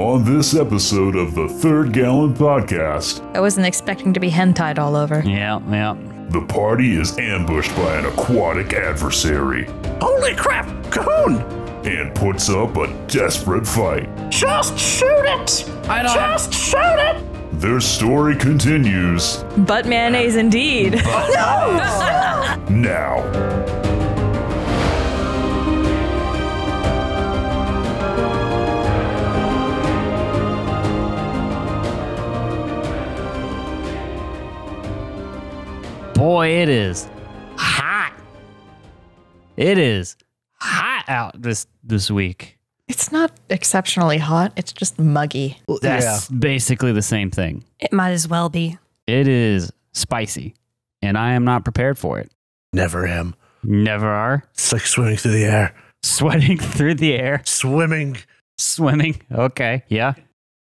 On this episode of the Third Gallon Podcast, I wasn't expecting to be hentai'd all over. Yeah. the party is ambushed by an aquatic adversary Holy crap, Cahoon! and puts up a desperate fight. Just shoot it! Just shoot it! Their story continues Butt mayonnaise indeed. now. Boy, it is hot. It is hot out this week. It's not exceptionally hot. It's just muggy. That's basically the same thing. It might as well be. It is spicy, and I am not prepared for it. Never am. Never are. It's like swimming through the air. Sweating through the air. Swimming. Okay. Yeah.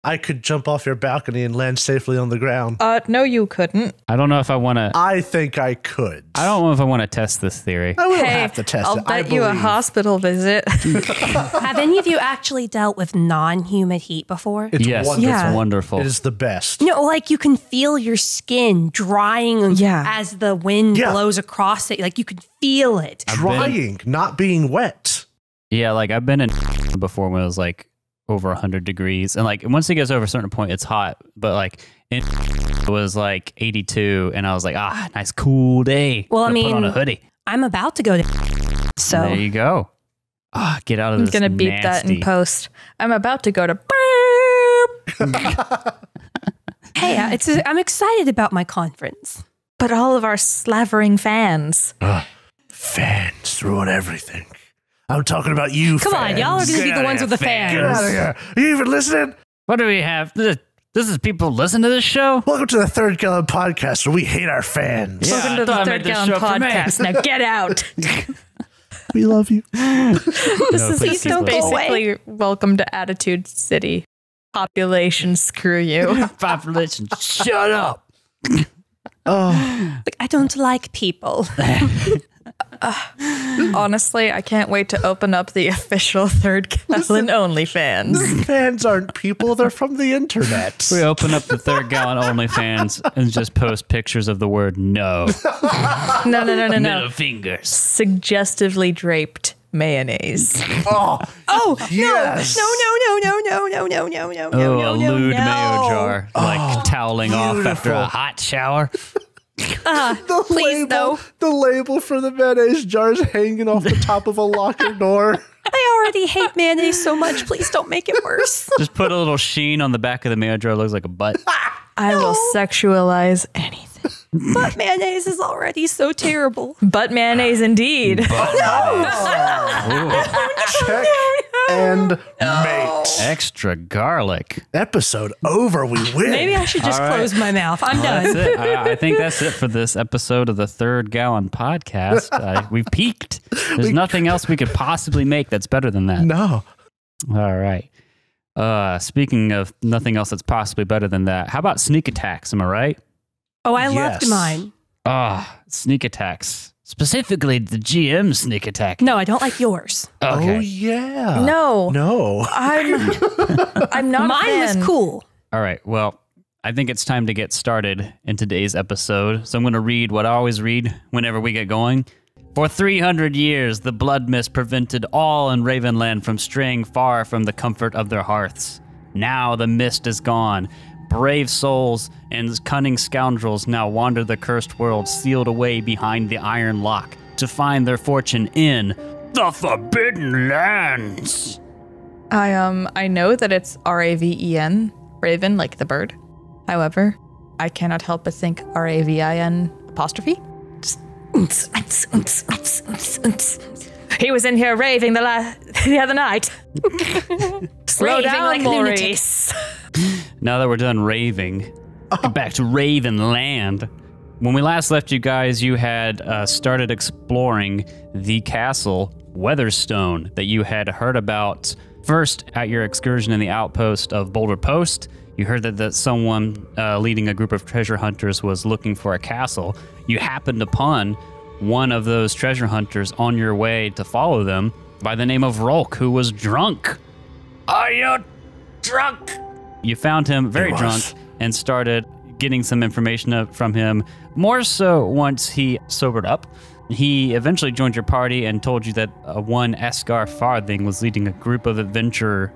I could jump off your balcony and land safely on the ground. No, you couldn't. I don't know if I want to. I think I could. I don't know if I want to test this theory. I will Hey, have to test I'll it. I bet you a believe. hospital visit. Have any of you actually dealt with non-humid heat before? It's Yes, wonderful. Yeah. it's wonderful. It is the best. No, like you can feel your skin drying Yeah. as the wind Yeah. blows across it. Like you can feel it. Drying, not being wet. Yeah, like I've been in before when it was like over 100 degrees, and like once it gets over a certain point, it's hot. But like it was like 82, and I was like, nice cool day. Well, I Gonna put mean, on a hoodie. I'm about to go to so There you go. Get out of I'm this. going to beep that in nasty- post. I'm about to go to hey, I'm excited about my conference. but all of our slavering fans. Fans ruin everything. I'm talking about you, Come on, fans. y'all are going to be the ones with the Get fans. out of here. Are you even listening? What do we have? This is people listen to this show? Welcome to the Third Gallon Podcast, where we hate our fans. Yeah, Welcome I to the thought I Third made this Gallon show for me. Podcast. Now get out. We love you. This is please don't go basically welcome to Attitude City. Population, screw you. Population, shut up. Oh, Like, I don't like people. Honestly, I can't wait to open up the official Third Gallon OnlyFans. fans aren't people, they're from the internet. We open up the Third Gallon OnlyFans and just post pictures of the word no. No. Middle fingers. Suggestively draped mayonnaise. Oh, yes. No. Oh, a lewd mayo jar, like toweling off after a beautiful. hot shower. The Please, label, no. The label for the mayonnaise jar is hanging off the top of a locker door. I already hate mayonnaise so much. Please don't make it worse. Just put a little sheen on the back of the mayo jar. It looks like a butt. I will sexualize anything. But mayonnaise is already so terrible. Butt mayonnaise indeed. Check and mate. Extra garlic. Episode over. We win. Maybe I should just All right. close my mouth. I'm That's done. it. I think that's it for this episode of the Third Gallon Podcast. We've peaked. There's nothing else we could possibly make that's better than that. No. All right. Speaking of nothing else that's possibly better than that, how about sneak attacks? Am I right? Oh, I Yes. loved mine. Sneak attacks. Specifically, the GM sneak attack. No, I don't like yours. Okay. Oh, yeah. No. No. I'm not a Mine was fan. cool. All right. Well, I think it's time to get started in today's episode. So I'm going to read what I always read whenever we get going. For 300 years, the blood mist prevented all in Ravenland from straying far from the comfort of their hearths. Now the mist is gone. Brave souls and cunning scoundrels now wander the cursed world, sealed away behind the iron lock to find their fortune in the Forbidden Lands. I know that it's Raven, Raven, like the bird. However, I cannot help but think Ravin apostrophe. He was in here raving the other night. Slow Raving down, like a lunatic. Maurice. Now that we're done raving, get back to Ravenland. When we last left you guys, you had started exploring the castle Weatherstone that you had heard about first at your excursion in the outpost of Boulder Post. You heard that someone leading a group of treasure hunters was looking for a castle. You happened upon one of those treasure hunters on your way to follow them by the name of Rolk, who was drunk. Are you drunk. You found him very drunk and started getting some information from him, more so once he sobered up. He eventually joined your party and told you that one Esgar Farthing was leading a group of adventurers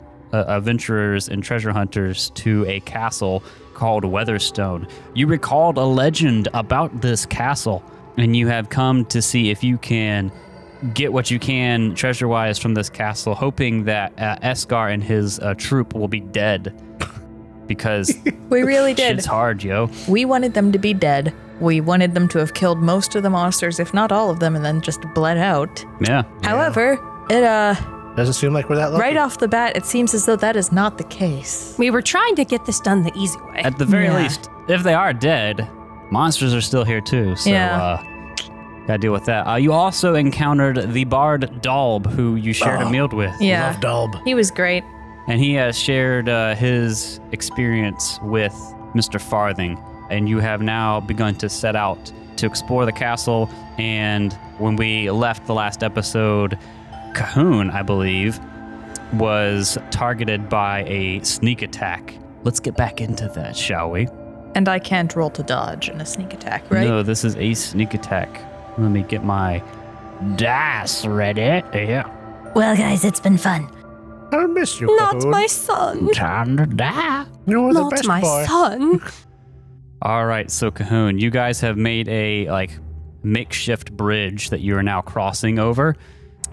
and treasure hunters to a castle called Weatherstone. You recalled a legend about this castle, and you have come to see if you can get what you can treasure-wise from this castle, hoping that Esgar and his troop will be dead. Because we really did. It's hard, yo. We wanted them to be dead. We wanted them to have killed most of the monsters, if not all of them, and then just bled out. Yeah. However, it doesn't seem like we're that lucky. right off the bat, it seems as though that is not the case. We were trying to get this done the easy way. At the very least, if they are dead, monsters are still here too. So, gotta deal with that. You also encountered the bard Dalb, who you shared a meal with. Yeah. Love Dalb. He was great. And he has shared his experience with Mr. Farthing. And you have now begun to set out to explore the castle. And when we left the last episode, Cahoon, I believe, was targeted by a sneak attack. Let's get back into that, shall we? And I can't roll to dodge in a sneak attack, right? No, this is a sneak attack. Let me get my dice ready. Yeah. Well, guys, it's been fun. I miss you, Not Cahoon. my son. Time to die. You're the Not best my boy. son. All right, so Cahoon, you guys have made a makeshift bridge that you are now crossing over,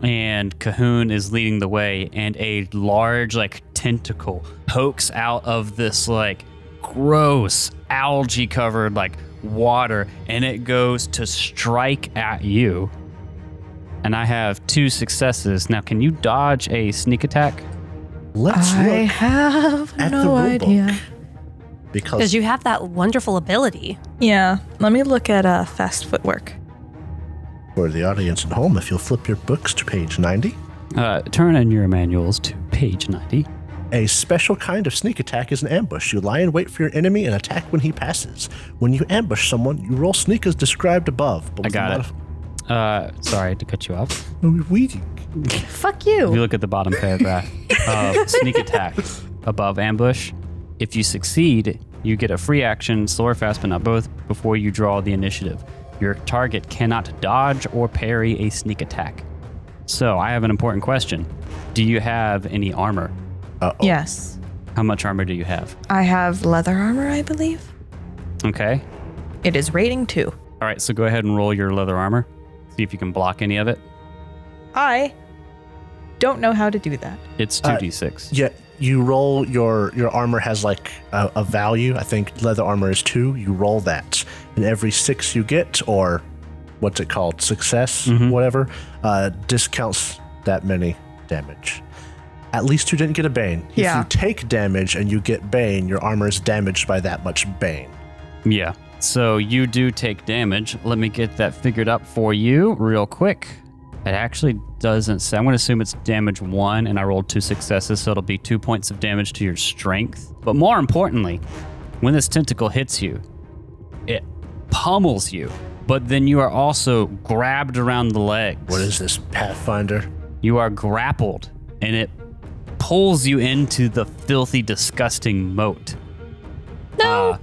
and Cahoon is leading the way, and a large tentacle pokes out of this gross algae covered water, and it goes to strike at you. And I have 2 successes. Now, can you dodge a sneak attack? Let's I look have at the no rule idea. book. Because Because you have that wonderful ability. Yeah, let me look at fast footwork. for the audience at home, if you'll flip your books to page 90, Turn in your manuals to page 90. a special kind of sneak attack is an ambush. You lie in wait for your enemy and attack when he passes. When you ambush someone, you roll sneak as described above. But I got it. Sorry to cut you off. Weeding. Fuck If you you. look at the bottom paragraph of sneak attack above ambush, if you succeed, you get a free action, slow or fast, but not both, before you draw the initiative. Your target cannot dodge or parry a sneak attack. So I have an important question. Do you have any armor? Uh-oh. Yes. How much armor do you have? I have leather armor, I believe. Okay. It is rating 2. All right, so go ahead and roll your leather armor. See if you can block any of it. I don't know how to do that. It's 2d6. Yeah, you roll your armor has a value. I think leather armor is 2. You roll that. And every 6 you get, or what's it called? Success, whatever, discounts that many damage. At least you didn't get a bane. Yeah. If you take damage and you get bane, your armor is damaged by that much bane. Yeah. So you do take damage. Let me get that figured up for you real quick. It actually doesn't say. I'm going to assume it's damage 1, and I rolled 2 successes, so it'll be 2 points of damage to your strength. But more importantly, when this tentacle hits you, it pummels you, but then you are also grabbed around the legs. What is this, Pathfinder? You are grappled, and it pulls you into the filthy, disgusting moat. No.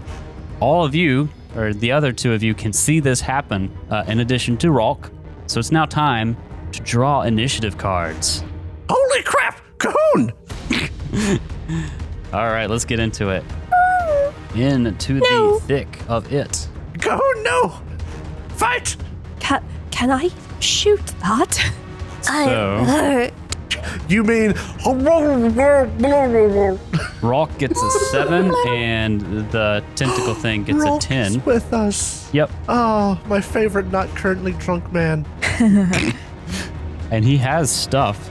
All of you, or the other 2 of you, can see this happen, in addition to Rolk. So it's now time to draw initiative cards. Holy crap! Cahoon! All right, let's get into it. Into the thick of it. Cahoon, no! Fight! Can I shoot that? So You mean... Rolk gets a 7, and the tentacle thing gets a 10. with us. Yep. Oh, my favorite not currently drunk man. And he has stuff.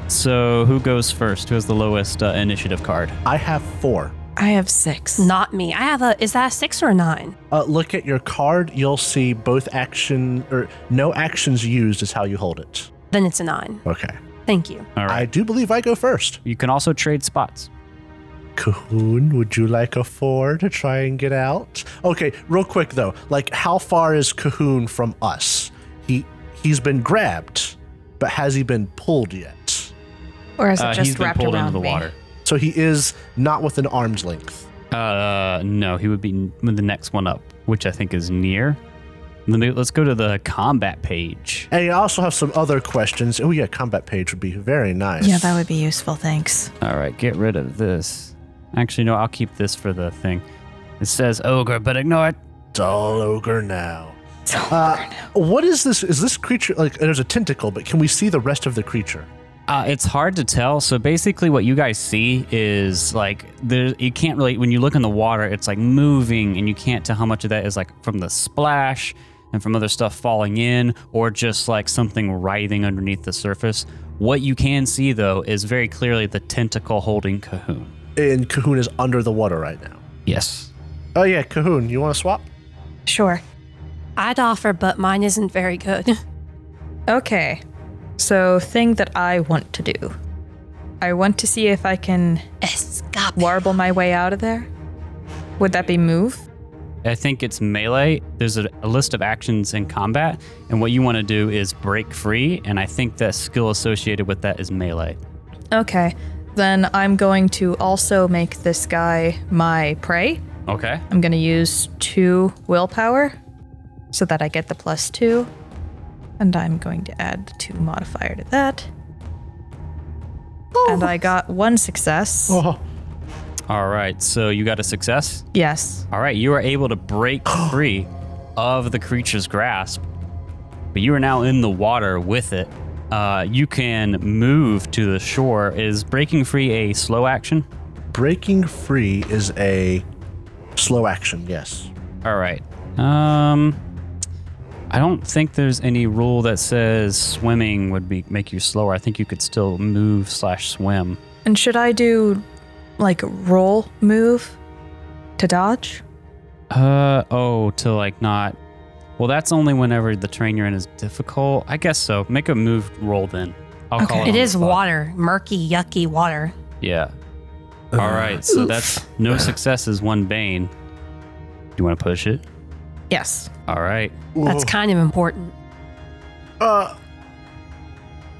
So who goes first? Who has the lowest initiative card? I have 4. I have 6. Not me. I have a. Is that a 6 or a 9? Look at your card. You'll see both action or no actions used is how you hold it. Then it's a 9. Okay. Thank you. All I right. do believe I go first. You can also trade spots. Cahoon, would you like a 4 to try and get out? Okay, real quick though. How far is Cahoon from us? He's been grabbed, but has he been pulled yet? Or is it He's just been wrapped pulled around into the me? water. So he is not within arm's length. No, he would be the next one up, which I think is near. Let's go to the combat page. And you also have some other questions. Oh yeah, combat page would be very nice. Yeah, that would be useful. Thanks. All right, get rid of this. Actually, no, I'll keep this for the thing. It says ogre, but ignore it. It's all ogre now. What is this? Is this creature like? There's a tentacle, but can we see the rest of the creature? It's hard to tell. So basically what you guys see is like, you can't really, when you look in the water, it's like moving and you can't tell how much of that is like from the splash and from other stuff falling in or just like something writhing underneath the surface. What you can see though is very clearly the tentacle holding Cahoon. And Cahoon is under the water right now. Yes. Oh yeah, Cahoon, you want to swap? Sure. I'd offer, but mine isn't very good. Okay. So, thing that I want to do. I want to see if I can Escape. warble my way out of there. Would that be move? I think it's melee. There's a list of actions in combat, and what you want to do is break free, and I think the skill associated with that is melee. Okay. Then I'm going to also make this guy my prey. Okay. I'm going to use 2 willpower so that I get the +2. And I'm going to add the 2 modifier to that. And I got 1 success. Oh, All right, so you got a success? Yes. All right, you are able to break free of the creature's grasp, but you are now in the water with it. You can move to the shore. Is breaking free a slow action? breaking free is a slow action. Yes. All right. I don't think there's any rule that says swimming would make you slower. I think you could still move/swim. And should I do, like, roll move to dodge? To like not. Well, that's only whenever the terrain you're in is difficult. I guess so. Make a move roll then. I'll call it. It on is the spot. water. Murky, yucky water. Yeah. All right. So that's no successes, 1 bane. Do you want to push it? Yes. All right. That's kind of important. All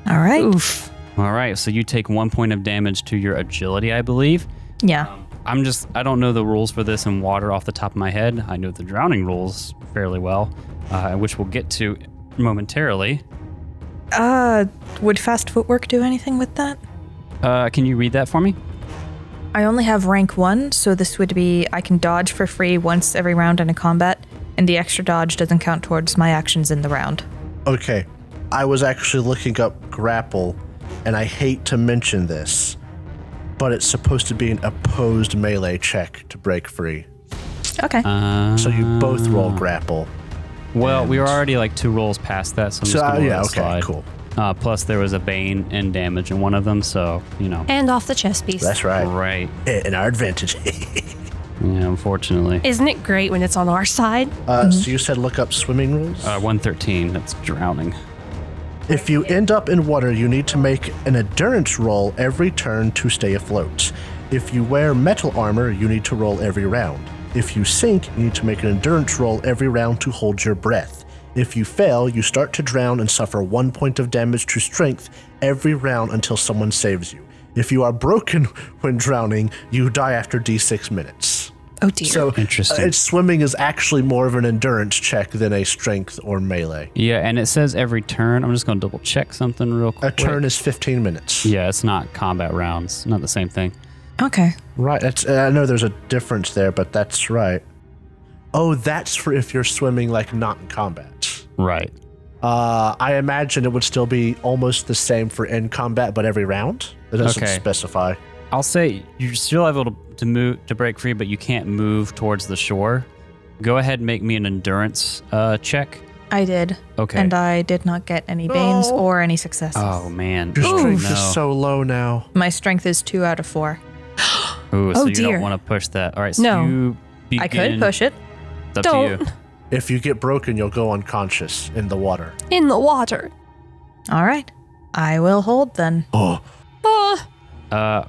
right. Oof. All right. So you take 1 point of damage to your agility, I believe. Yeah. I don't know the rules for this in water off the top of my head. I know the drowning rules fairly well, which we'll get to momentarily. Would fast footwork do anything with that? Can you read that for me? I only have rank 1, so this would be I can dodge for free once every round in a combat, and the extra dodge doesn't count towards my actions in the round. Okay. I was actually looking up grapple, and I hate to mention this, but it's supposed to be an opposed melee check to break free. Okay. So you both roll grapple. Well, we were already like 2 rolls past that, so I'm just going to let it slide. Cool. Plus, there was a bane and damage in one of them, so, you know. And off the chest piece. That's right. Right. And our advantage. Yeah, unfortunately. Isn't it great when it's on our side? So you said look up swimming rules? 113, that's drowning. If you end up in water, you need to make an endurance roll every turn to stay afloat. If you wear metal armor, you need to roll every round. If you sink, you need to make an endurance roll every round to hold your breath. If you fail, you start to drown and suffer 1 point of damage to strength every round until someone saves you. If you are broken when drowning, you die after D6 minutes. Oh dear. So Interesting. Swimming is actually more of an endurance check than a strength or melee. Yeah, and it says every turn. I'm just going to double check something real A quick. turn is 15 minutes. Yeah, it's not combat rounds. Not the same thing. Okay. Right. I know there's a difference there, but that's right. Oh, that's for if you're swimming like not in combat. Right. I imagine it would still be almost the same for in combat, but every round. It doesn't Okay. specify. I'll say you're still able to move to break free, but you can't move towards the shore. Go ahead and make me an endurance check. I did. Okay. And I did not get any banes No. or any successes. Oh man. Your Oh, strength no. is so low now. My strength is 2 out of 4. Ooh, so Oh, you dear. don't want to push that. All right. So No. you begin. I could push it. It's up to you. Don't. If you get broken, you'll go unconscious in the water. In the water. All right. I will hold then. Oh,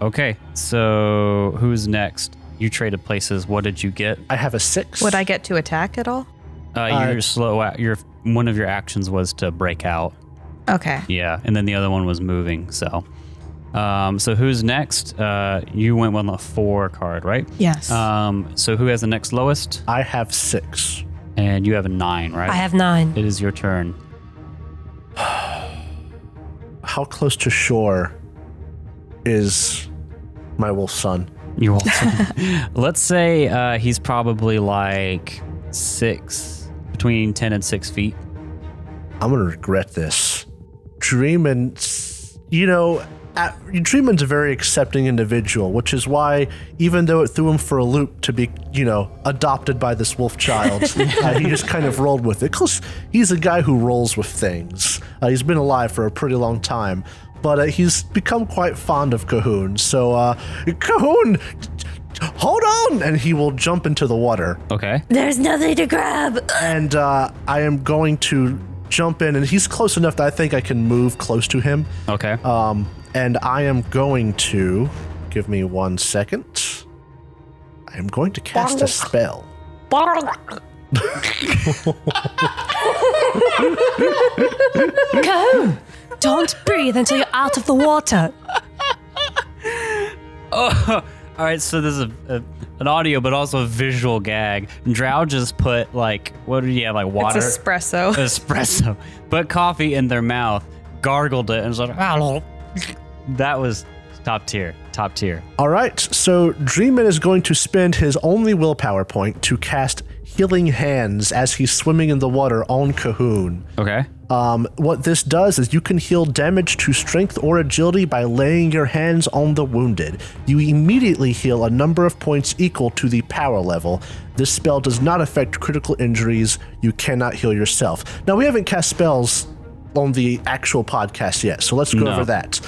Okay. So who's next? You traded places. What did you get? I have a 6. Would I get to attack at all? Your one of your actions was to break out. Okay. Yeah, and then the other one was moving. So, So who's next? You went on the 4 card, right? Yes. So who has the next lowest? I have 6. And you have a 9, right? I have 9. It is your turn. How close to shore is my wolf son? You also. Let's say he's probably like 6, between 10 and 6 feet. I'm going to regret this. Dreamin', Dreamin's a very accepting individual, which is why, even though it threw him for a loop to be, adopted by this wolf child, he just kind of rolled with it. Because he's a guy who rolls with things. He's been alive for a pretty long time, but he's become quite fond of Cahoon. So, Cahoon, hold on! And he will jump into the water. Okay. There's nothing to grab. And I am going to jump in, and he's close enough that I think I can move close to him. Okay. And I am going to, give me 1 second. I am going to cast a spell. Go! Don't breathe until you're out of the water. Oh, all right. So there's an audio, but also a visual gag. Drow just put what do you have, water? It's espresso. Espresso. Put coffee in their mouth, gargled it, and was like, "Hello." That was top tier. Top tier. All right, so Dreamin is going to spend his only willpower point to cast Healing Hands as he's swimming in the water on Cahoon. Okay. What this does is you can heal damage to strength or agility by laying your hands on the wounded. You immediately heal a number of points equal to the power level. This spell does not affect critical injuries. You cannot heal yourself. Now, we haven't cast spells on the actual podcast yet, so let's go over that.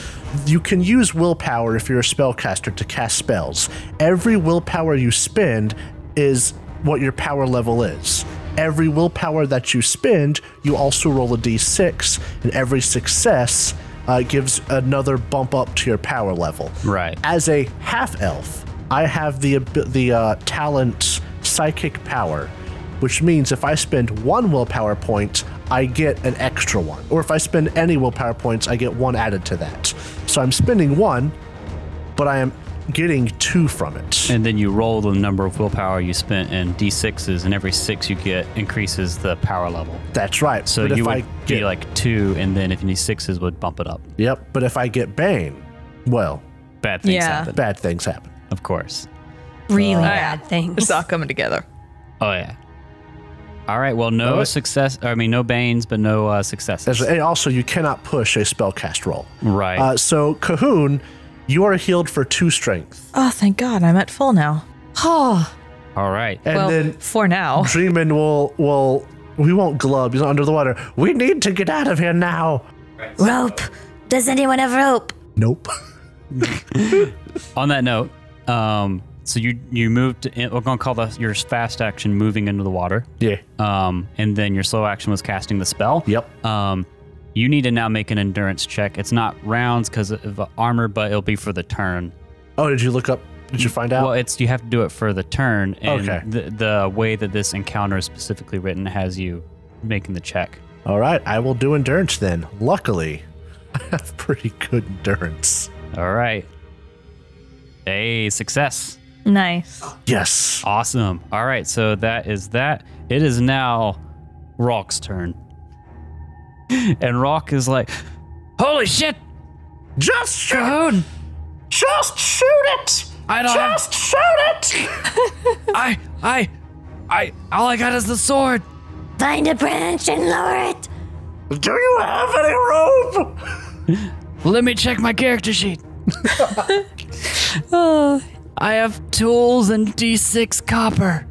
You can use willpower if you're a spellcaster to cast spells. Every willpower you spend is what your power level is. Every willpower that you spend, you also roll a d6, and every success gives another bump up to your power level. Right. As a half-elf, I have the talent Psychic Power, which means if I spend 1 willpower point, I get an extra 1. Or if I spend any willpower points, I get 1 added to that. So I'm spending 1, but I am getting 2 from it. And then you roll the number of willpower you spent in d6s, and every 6 you get increases the power level. That's right. So but you if would I be like 2, and then if you need 6s, would bump it up. Yep, but if I get Bane, well, Bad things Yeah. happen. bad things happen. Of course. Really bad things. It's all coming together. Oh, yeah. All right. Well, no banes, but no successes. And also, you cannot push a spellcast roll. Right. So, Cahoon, you are healed for 2 strength. Oh, thank God. I'm at full now. Oh, All right. And then for now. Dreamin will we won't glub. He's under the water. We need to get out of here now. Rope. Does anyone have rope? Nope. On that note, so you moved. We're gonna call your fast action moving into the water. Yeah. And then your slow action was casting the spell. Yep. You need to now make an endurance check. It's not rounds because of armor, but it'll be for the turn. Oh, did you look up? Did you find out? Well, you have to do it for the turn. And Okay. the way that this encounter is specifically written has you making the check. All right, I will do endurance then. Luckily, I have pretty good endurance. All right. Hey, success. Nice. Yes. Awesome. All right, so that is that. It is now Rock's turn. And Rock is like, holy shit! Just shoot! Cahoon! Just shoot it! I don't Just shoot it! all I got is the sword. Find a branch and lower it. Do you have any rope? Let me check my character sheet. I have tools and D6 copper.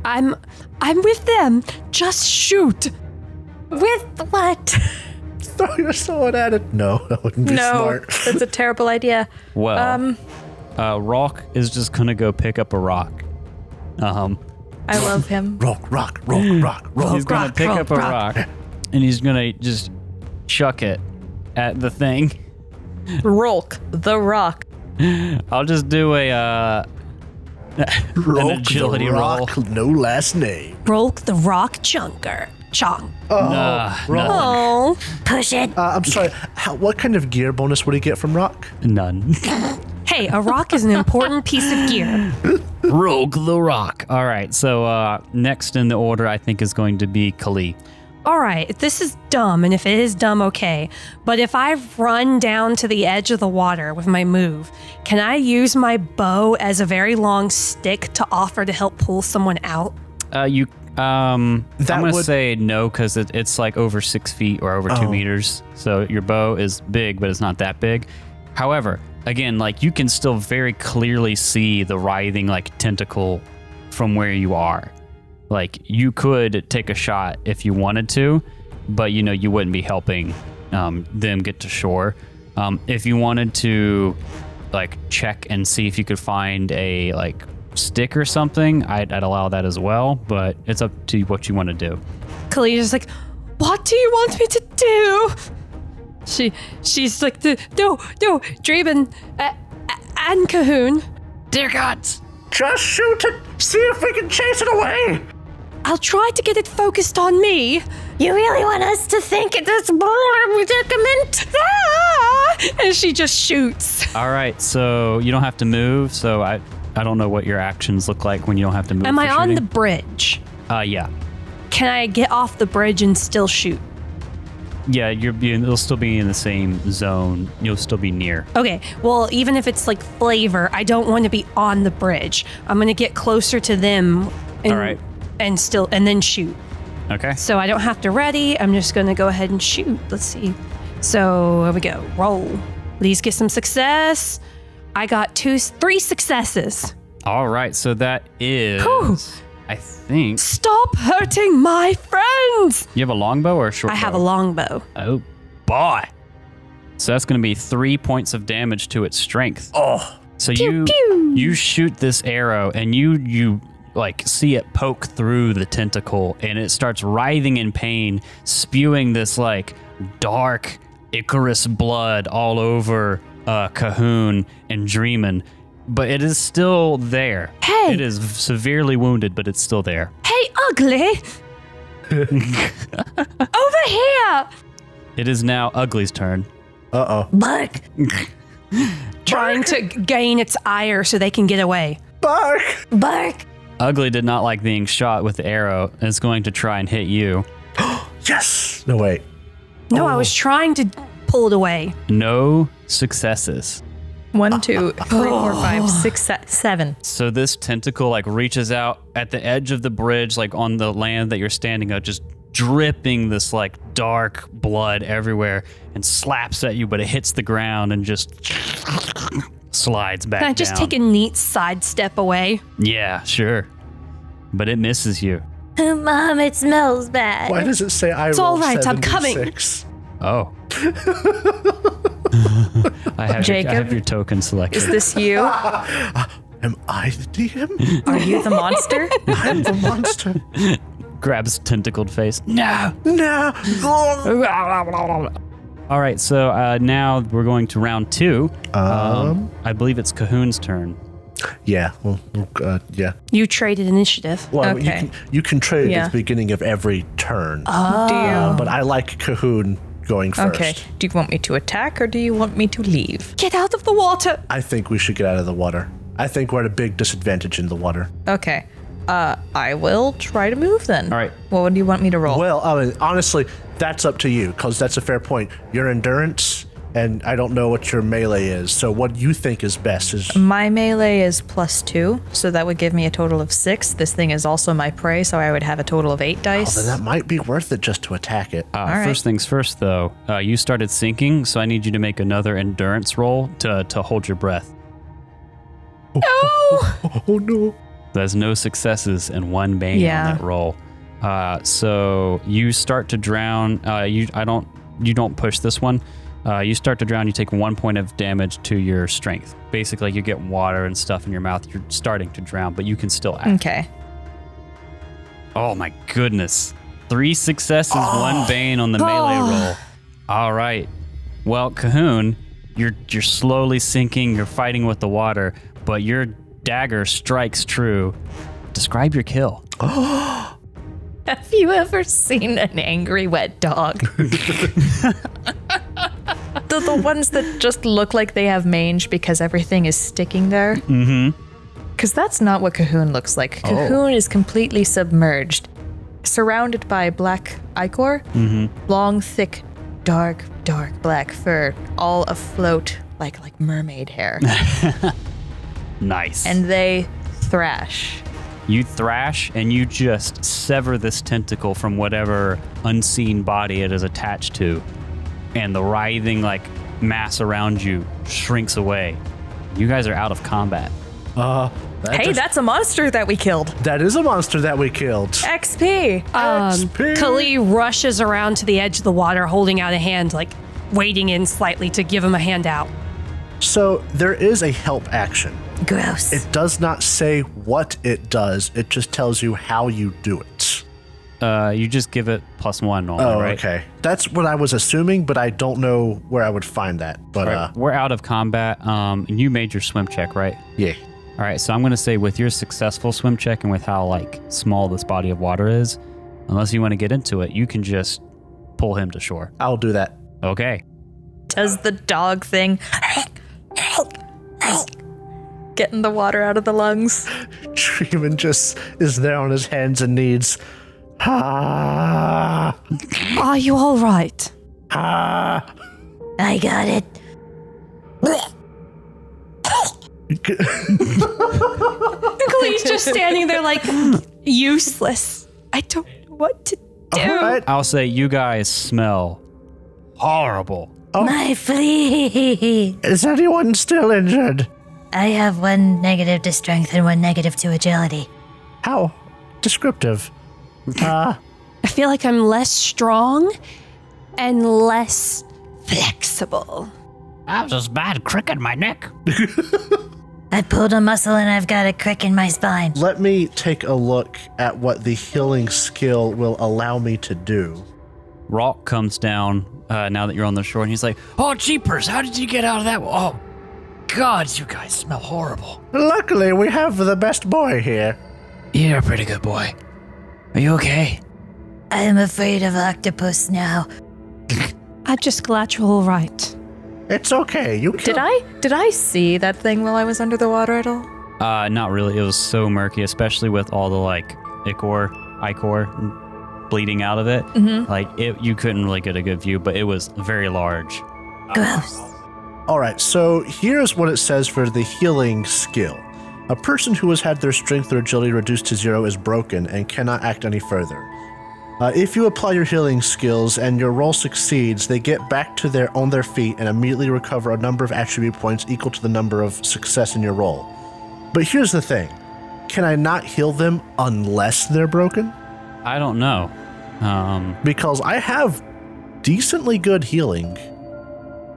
I'm with them. Just shoot. With what? Throw your sword at it. No, that wouldn't be No, smart. that's a terrible idea. Well, Rock is just gonna go pick up a rock. I love him. Rock. He's gonna pick up a rock, and he's gonna just chuck it at the thing. Rolk, the rock. I'll just do an agility the rock, roll. no last name. Broke the rock chunker. Chong. No. Push it. I'm sorry. What kind of gear bonus would he get from Rock? None. Hey, a rock is an important piece of gear. Rogue the Rock. All right, so next in the order, I think, is going to be Kali. All right, this is dumb, and if it is dumb, okay. But if I run down to the edge of the water with my move, can I use my bow as a very long stick to offer to help pull someone out? I'm going to say no, because it's like over 6 feet or over 2 meters. So your bow is big, but it's not that big. However, again, like you can still very clearly see the writhing like tentacle from where you are. Like you could take a shot if you wanted to, but you wouldn't be helping them get to shore. If you wanted to like check and see if you could find a like stick or something, I'd allow that as well, but it's up to what you want to do. Kalija's like, what do you want me to do? She's like, no, Draven and Cahoon. Dear gods! Just shoot it. See if we can chase it away. I'll try to get it focused on me. You really want us to think it's a predicament? Ah! And she just shoots. All right, so you don't have to move, so I don't know what your actions look like when you don't have to move. Am for I on the shooting. bridge? Yeah. Can I get off the bridge and still shoot? Yeah, you'll still be in the same zone. You'll still be near. Okay, well, even if it's like flavor, I don't want to be on the bridge. I'm going to get closer to them and, All right. and then shoot. Okay. So I don't have to ready. I'm just going to go ahead and shoot. Let's see. So here we go. Roll. Please get some success. I got 3 successes. All right, so that is, Whew. I think, Stop hurting my friends. you have a longbow or a short I bow? have a longbow. Oh, boy. So that's going to be 3 points of damage to its strength. Oh, So Pew, pew. you shoot this arrow and you like see it poke through the tentacle and it starts writhing in pain, spewing this like dark Icarus blood all over Cahoon and Dreamin', but it is still there. Hey. It is severely wounded, but it's still there. Hey, ugly. Over here. It is now Ugly's turn. uh-oh. Bark. Trying to gain its ire so they can get away. Bark. Bark. Ugly did not like being shot with the arrow and is going to try and hit you. Yes. No, wait. No, I was trying to pull it away. No successes. 1, 2, 3, 4, 5, 6, 7. So this tentacle like reaches out at the edge of the bridge, like on the land that you're standing on, just dripping this like dark blood everywhere and slaps at you, but it hits the ground and just slides back Can I just down. take a neat sidestep away? Yeah, sure. But it misses you. Mom, it smells bad. Why does it say I It's rolled all right, I'm coming. 76? Oh. I have Jacob? your token selected. Is this you? Am I the DM? Are you the monster? I'm the monster. Grabs tentacled face. No. No. All right, so now we're going to round 2. I believe it's Cahoon's turn. Yeah. Well, yeah. You traded initiative. Well, Okay. you can trade Yeah. at the beginning of every turn. Do you? But I like Cahoon going first. Okay. Do you want me to attack or do you want me to leave? Get out of the water. I think we should get out of the water. I think we're at a big disadvantage in the water. Okay. I will try to move then. All right. What do you want me to roll? Well, I mean, honestly, that's up to you, because that's a fair point. Your endurance, and I don't know what your melee is, so what you think is best is... My melee is +2, so that would give me a total of 6. This thing is also my prey, so I would have a total of 8 dice. Then that might be worth it just to attack it. right. First things first, though. You started sinking, so I need you to make another endurance roll to hold your breath. Oh, no. There's no successes and 1 bane Yeah. on that roll. So you start to drown. You don't push this one. You start to drown. You take 1 point of damage to your strength. Basically, you get water and stuff in your mouth. You're starting to drown, but you can still act. Okay. Oh my goodness! 3 successes, 1 bane on the melee roll. All right. Well, Cahoon, you're slowly sinking. You're fighting with the water, but your dagger strikes true. Describe your kill. Have you ever seen an angry wet dog? the ones that just look like they have mange because everything is sticking there? Mm-hmm. Because that's not what Cahoon looks like. Cahoon is completely submerged, surrounded by black ichor, long, thick, dark black fur, all afloat like mermaid hair. Nice. And they thrash. You thrash and you just sever this tentacle from whatever unseen body it is attached to. And the writhing mass around you shrinks away. You guys are out of combat. That's a monster that we killed. That is a monster that we killed. XP. Kali rushes around to the edge of the water, holding out a hand, wading in slightly to give him a hand out. So there is a help action. Gross. It does not say what it does. It just tells you how you do it. You just give it +1 normally, right? Okay. That's what I was assuming, but I don't know where I would find that. But Right. We're out of combat. And you made your swim check, right? yeah. All right, so I'm going to say with your successful swim check and with how small this body of water is, unless you want to get into it, you can just pull him to shore. I'll do that. Okay. Does the dog thing. Getting the water out of the lungs. Treeman just is there on his hands and knees. Ah. Are you all right? Ah. I got it. Kali's just standing there useless. I don't know what to do. All right. I'll say you guys smell horrible. My flea. Is anyone still injured? I have 1 negative to strength and 1 negative to agility. How descriptive. I feel like I'm less strong and less flexible. I was just bad crick in my neck. I pulled a muscle and I've got a crick in my spine. Let me take a look at what the healing skill will allow me to do. Rock comes down now that you're on the shore, and he's like, "Oh, jeepers, how did you get out of that? Oh, God, you guys smell horrible." Luckily, we have the best boy here. You're a pretty good boy. Are you okay? I'm afraid of octopus now. I'm just glad you're all right. It's okay. You Did I see that thing while I was under the water at all? Not really. It was so murky, especially with all the ichor bleeding out of it. Mm-hmm. You couldn't really get a good view, but it was very large. Gross. All right, so here's what it says for the healing skill. A person who has had their strength or agility reduced to 0 is broken and cannot act any further. If you apply your healing skills and your roll succeeds, they get back to on their feet and immediately recover a number of attribute points equal to the number of success in your roll. But here's the thing. Can I not heal them unless they're broken? I don't know. Because I have decently good healing.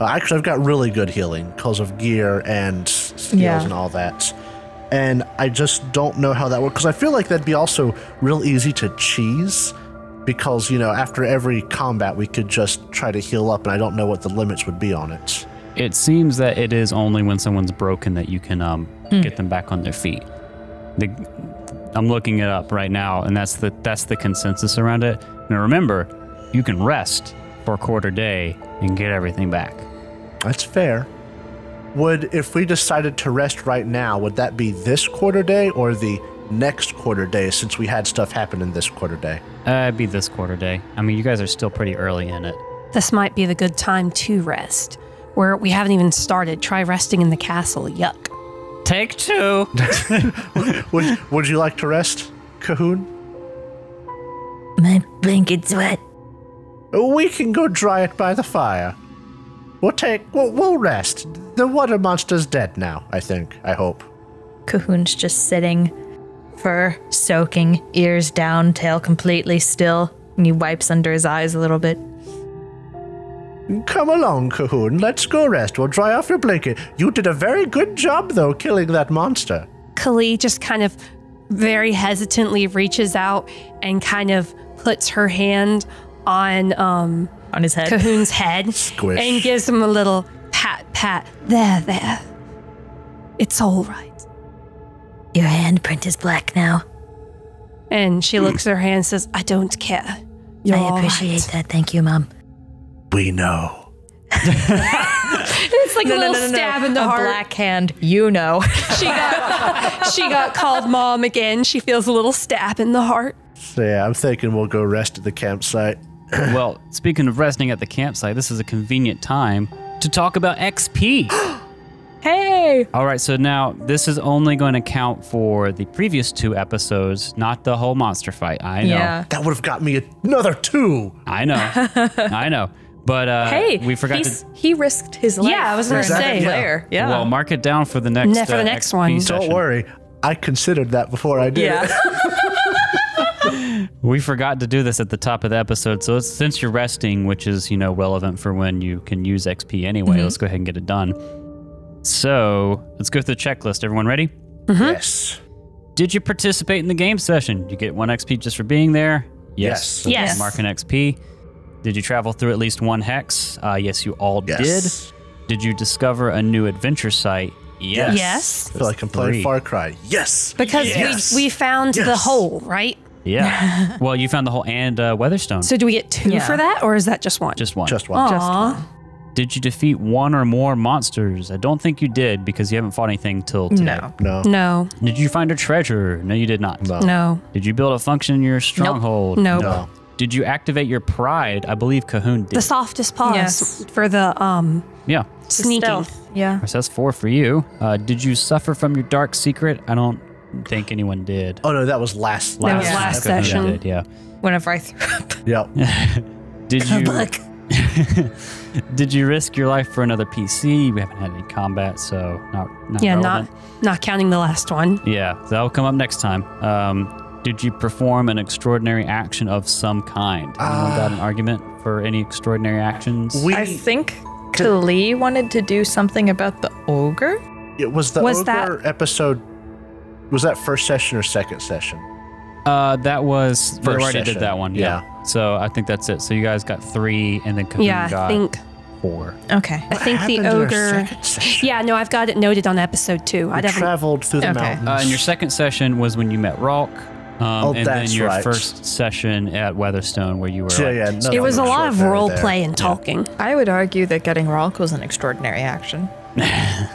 Actually, I've got really good healing because of gear and skills and all that. And I just don't know how that works. Because I feel like that'd be also real easy to cheese. Because, after every combat, we could just try to heal up. And I don't know what the limits would be on it. It seems that it is only when someone's broken that you can get them back on their feet. I'm looking it up right now, and that's the consensus around it. Now remember, you can rest for a quarter day and get everything back. That's fair. If we decided to rest right now, would that be this quarter day or the next quarter day, since we had stuff happen in this quarter day? It'd be this quarter day. I mean, you guys are still pretty early in it. This might be the good time to rest. Where we haven't even started. Try resting in the castle. Yuck. Take 2. Would you like to rest, Cahoon? My blanket's wet. We can go dry it by the fire. We'll rest. The water monster's dead now, I hope. Cahoon's just sitting, fur soaking, ears down, tail completely still, and he wipes under his eyes a little bit. Come along, Cahoon. Let's go rest. We'll dry off your blanket. You did a very good job, though, killing that monster. Kali just kind of very hesitantly reaches out and kind of puts her hand on his head. Cahoon's head. Squish. And gives him a little pat. There. It's all right. Your handprint is black now. And she looks at her hand and says, I don't care. You're I all appreciate right. that. Thank you, Mom. We know. It's like a little stab in the a heart. black hand, you know. She got called mom again. She feels a little stab in the heart. So yeah, I'm thinking we'll go rest at the campsite. Well, speaking of resting at the campsite, this is a convenient time to talk about XP. Hey! All right, so now this is only going to count for the previous 2 episodes, not the whole monster fight. I know. Yeah. That would have got me another 2. I know. I know. But Hey, we forgot he risked his life. Yeah, I was gonna for another say. player. Yeah. Well, mark it down for the next For the next XP one. session. Don't worry. I considered that before I did it. We forgot to do this at the top of the episode, so since you're resting, which is, relevant for when you can use XP anyway, let's go ahead and get it done. So, let's go through the checklist. Everyone ready? Yes. Did you participate in the game session? You get 1 XP just for being there? Yes. So Yes. Mark an XP. Did you travel through at least 1 hex? Yes, you all Yes. did. Did you discover a new adventure site? Yes. Yes. I feel like I'm playing 3. Far Cry. Yes. Because Yes. we found the Yes. hole, right? Yeah. Well, you found the whole and Weatherstone. So do we get 2 Yeah. for that, or is that just 1? Just 1. Just one. Aw. Did you defeat 1 or more monsters? I don't think you did because you haven't fought anything till today. No. No. No. Did you find a treasure? No, you did not. No. No. Did you build a function in your stronghold? Nope. No. Did you activate your pride? I believe Cahoon did. The softest paws Yes. for the Yeah. sneaking. Stealth. Yeah. So that's 4 for you. Did you suffer from your dark secret? I don't think anyone did. Oh no, that was last. That was Yeah. last Cahoon session. did, yeah. Whenever I threw up. Yep. Did you did you risk your life for another PC? We haven't had any combat, so not Yeah, relevant. not counting the last one. Yeah, that'll come up next time. Did you perform an extraordinary action of some kind? Anyone got an argument for any extraordinary actions? I think Kali wanted to do something about the ogre. It was the Was ogre episode. Was that first session or second session? That was we First already session. did that one. Yeah. So I think that's it. So you guys got 3, and then Cahoon Yeah, I got think 4. Okay. I think the Happened in our ogre. second session? Yeah, no, I've got it noted on episode 2. We I definitely. traveled through the Okay. mountains. And your second session was when you met Rolk. And then that's your right. first session at Weatherstone where you were So, like, yeah, no, It was a no, lot short of fairy role there. play and talking. I would argue that getting Rolk was an extraordinary action. I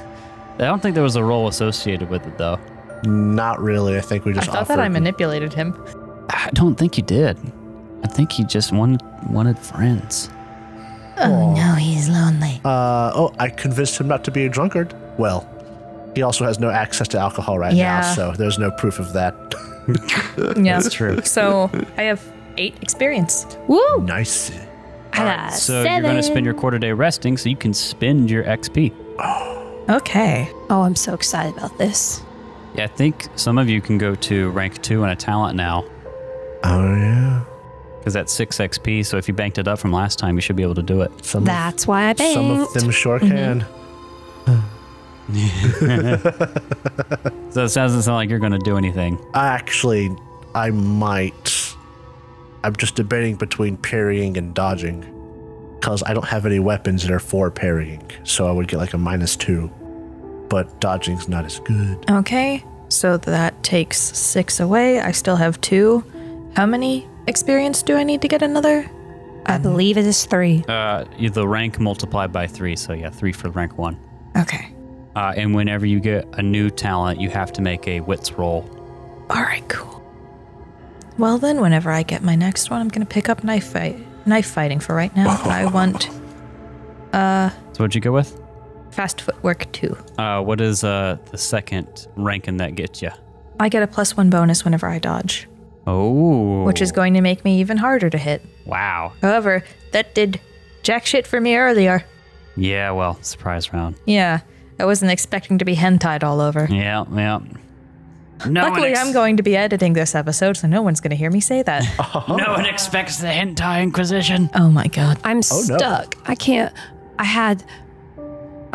don't think there was a role associated with it though. Not really. I think we I just thought that I offered- manipulated him. I don't think you did. I think he just wanted friends. Oh, no, he's lonely. I convinced him not to be a drunkard. Well, he also has no access to alcohol right Yeah. now, so there's no proof of that. Yeah. That's true. So I have 8 experience. Woo! Nice. So you're going to spend your quarter day resting so you can spend your XP. Okay. Oh, I'm so excited about this. Yeah, I think some of you can go to rank 2 and a talent now Oh yeah. because that's 6 XP. So if you banked it up from last time, you should be able to do it. That's why I banked. Some of them sure can. So it doesn't sound like you're going to do anything. Actually, I might. I'm just debating between parrying and dodging. Because I don't have any weapons that are for parrying. So I would get like a -2. But dodging's not as good. Okay. So that takes 6 away. I still have 2. How many experience do I need to get another? I believe it is 3. The rank multiplied by 3. So yeah, 3 for rank 1. Okay. And whenever you get a new talent, you have to make a wits roll. All right, cool. Well then, whenever I get my next one, I'm gonna pick up knife fighting for right now. I want So what'd you go with? fast footwork 2. What is the second ranking that gets you? I get a +1 bonus whenever I dodge, Oh. which is going to make me even harder to hit. Wow. However, that did jack shit for me earlier. Yeah, well, surprise round. Yeah, I wasn't expecting to be hentied all over. Yeah, yeah. No Luckily, I'm going to be editing this episode, so no one's going to hear me say that. No one expects the hentai inquisition. Oh my god. I'm no. stuck. I can't.